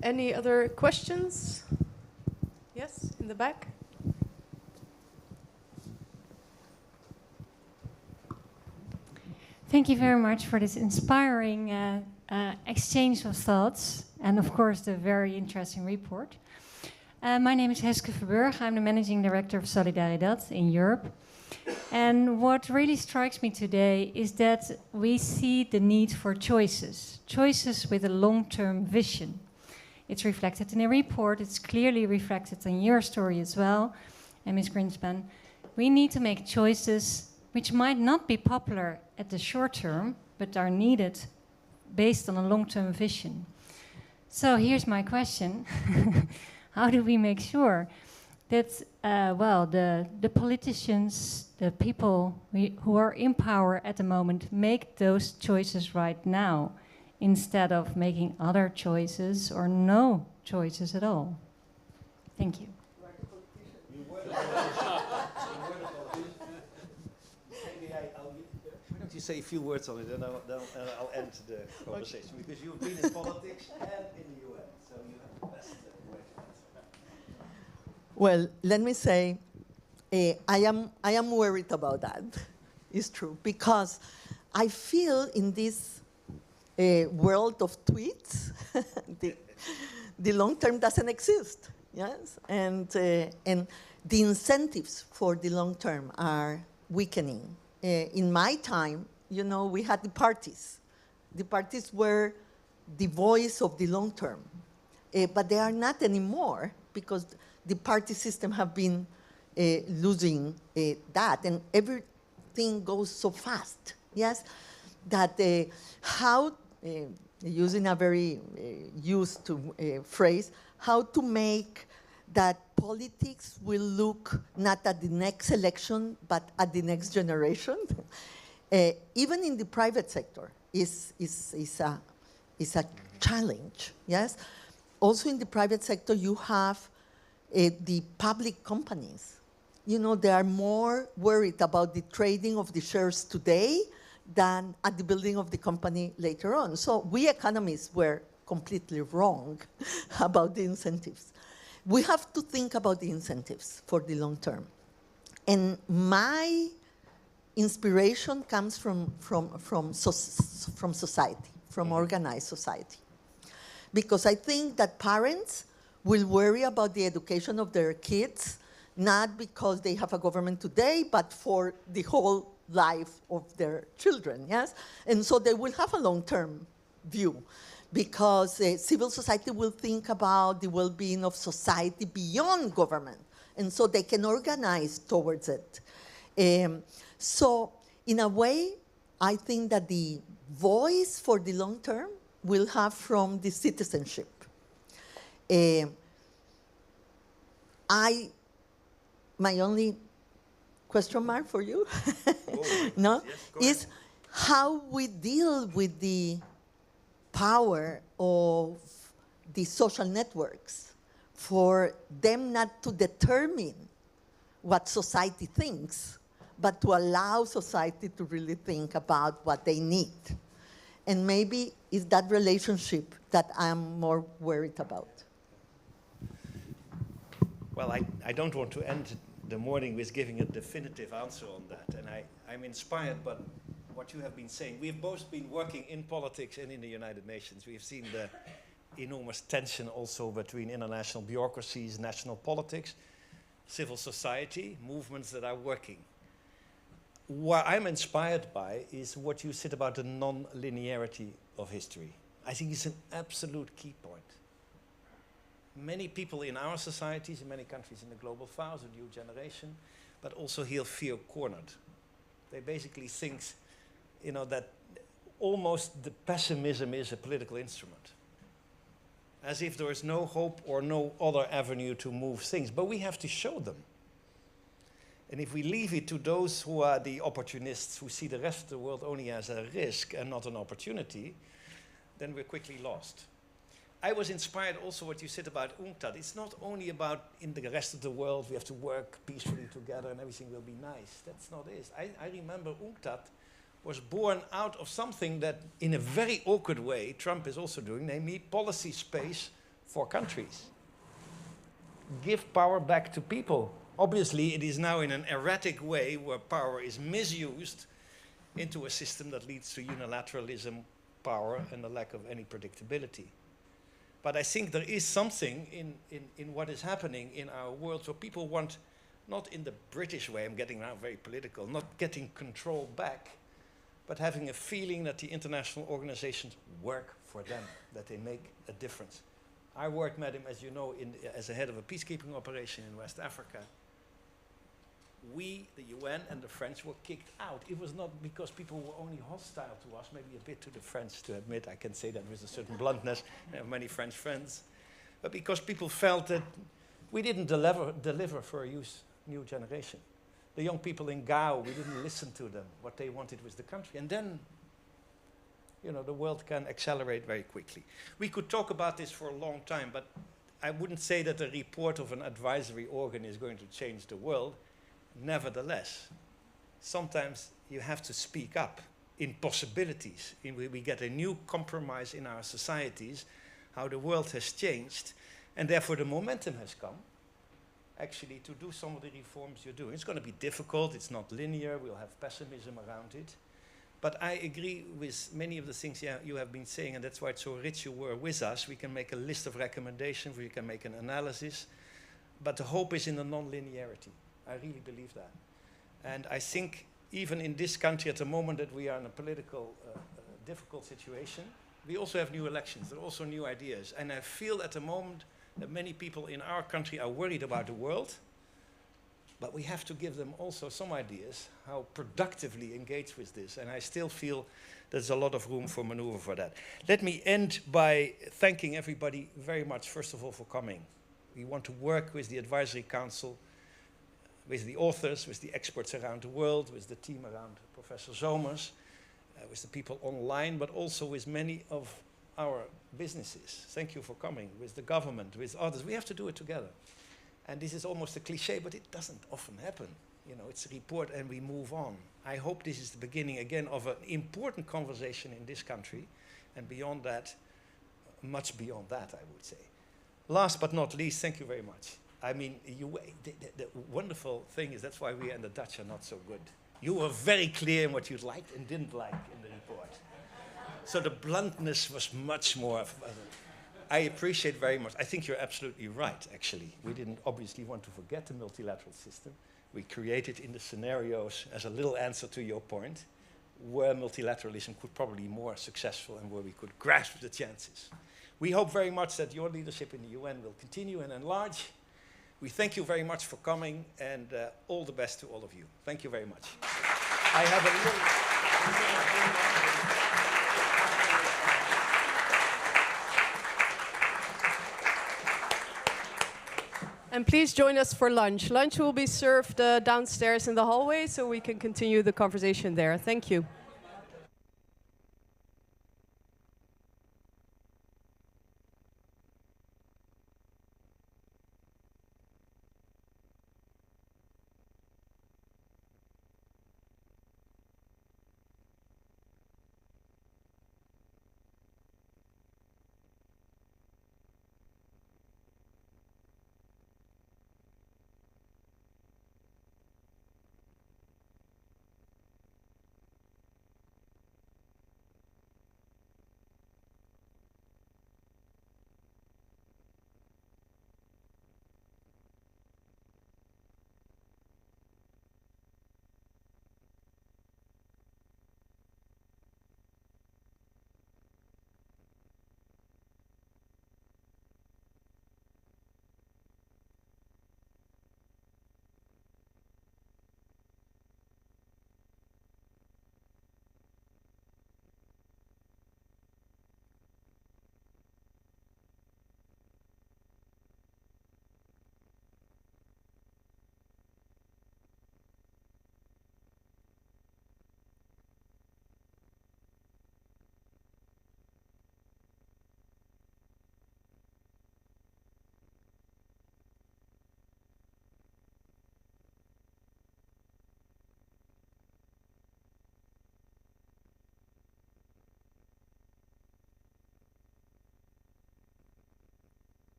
Any other questions? Yes, in the back. Thank you very much for this inspiring exchange of thoughts and, of course, the very interesting report. My name is Heske Verburg. I'm the Managing Director of Solidaridad in Europe. And what really strikes me today is that we see the need for choices, choices with a long-term vision. It's reflected in the report. It's clearly reflected in your story as well, and Ms. Greenspan. We need to make choices which might not be popular at the short term, but are needed based on a long-term vision. So here's my question. How do we make sure that, the politicians, the people who are in power at the moment make those choices right now, instead of making other choices or no choices at all? Thank you. Why don't you say a few words on it, and I'll end the conversation, because you've been in politics and in the UN, so you have the best way to answer. Well, let me say, I am worried about that. It's true, because I feel in this world of tweets, the long term doesn't exist. Yes, and the incentives for the long term are weakening. In my time, you know, we had the parties. The parties were the voice of the long term, but they are not anymore, because the party system have been losing that, and everything goes so fast. Yes, that how, using a very used to phrase, how to make that politics will look not at the next election, but at the next generation. Even in the private sector is a challenge, yes? Also in the private sector, you have the public companies. You know, they are more worried about the trading of the shares today than at the building of the company later on. So we economists were completely wrong about the incentives. We have to think about the incentives for the long term. And my inspiration comes from society, from organized society. Because I think that parents will worry about the education of their kids, not because they have a government today, but for the whole life of their children, yes? And so they will have a long-term view, because civil society will think about the well-being of society beyond government, and so they can organize towards it. So in a way, I think that the voice for the long term will have from the citizenship. My only question mark for you no, is how we deal with the power of the social networks for them not to determine what society thinks, but to allow society to really think about what they need. And maybe it's that relationship that I'm more worried about. Well, I don't want to end the morning with giving a definitive answer on that. And I'm inspired by what you have been saying. We've both been working in politics and in the United Nations. We've seen the enormous tension also between international bureaucracies, national politics, civil society, movements that are working. What I'm inspired by is what you said about the non-linearity of history. I think it's an absolute key point. Many people in our societies, in many countries in the global south, a new generation, but also here feel cornered. They basically think, you know, that almost the pessimism is a political instrument. as if there is no hope or no other avenue to move things. But we have to show them. And if we leave it to those who are the opportunists, who see the rest of the world only as a risk and not an opportunity, then we're quickly lost. I was inspired also what you said about UNCTAD. It's not only about in the rest of the world we have to work peacefully together and everything will be nice. That's not it. I remember UNCTAD was born out of something that in a very awkward way Trump is also doing, namely policy space for countries. Give power back to people. Obviously it is now in an erratic way where power is misused into a system that leads to unilateralism, power and the lack of any predictability. But I think there is something in what is happening in our world where people want, not in the British way, I'm getting now very political, not getting control back, but having a feeling that the international organizations work for them, that they make a difference. I worked, madam, as you know, as a head of a peacekeeping operation in West Africa. We, the UN and the French, were kicked out. It was not because people were only hostile to us, maybe a bit to the French, to admit, I can say that with a certain bluntness, I have many French friends, but because people felt that we didn't deliver for a new generation. The young people in Gao, we didn't listen to them. What they wanted was the country. And then, you know, the world can accelerate very quickly. We could talk about this for a long time, but I wouldn't say that the report of an advisory organ is going to change the world. Nevertheless, sometimes you have to speak up in possibilities. We get a new compromise in our societies, how the world has changed, and therefore the momentum has come actually to do some of the reforms you're doing. It's going to be difficult, it's not linear, we'll have pessimism around it. But I agree with many of the things you have been saying, and that's why it's so rich you were with us. We can make a list of recommendations, we can make an analysis, but the hope is in the non-linearity. I really believe that. And I think even in this country at the moment that we are in a political difficult situation, we also have new elections, there are also new ideas. And I feel at the moment that many people in our country are worried about the world, but we have to give them also some ideas how productively engage with this. And I still feel there's a lot of room for maneuver for that. Let me end by thanking everybody very much, first of all, for coming. We want to work with the Advisory Council, with the authors, with the experts around the world, with the team around Professor Zomers, with the people online, but also with many of our businesses. Thank you for coming, with the government, with others. We have to do it together. And this is almost a cliche, but it doesn't often happen. You know, it's a report and we move on. I hope this is the beginning again of an important conversation in this country, and beyond that, much beyond that, I would say. Last but not least, thank you very much. I mean, the wonderful thing is that's why we and the Dutch are not so good. You were very clear in what you liked and didn't like in the report. So the bluntness was much more. I appreciate very much. I think you're absolutely right, actually. We didn't obviously want to forget the multilateral system. We created in the scenarios, as a little answer to your point, where multilateralism could probably be more successful and where we could grasp the chances. We hope very much that your leadership in the UN will continue and enlarge. We thank you very much for coming, and all the best to all of you. Thank you very much. I have a little... And please join us for lunch. Lunch will be served downstairs in the hallway, so we can continue the conversation there. Thank you.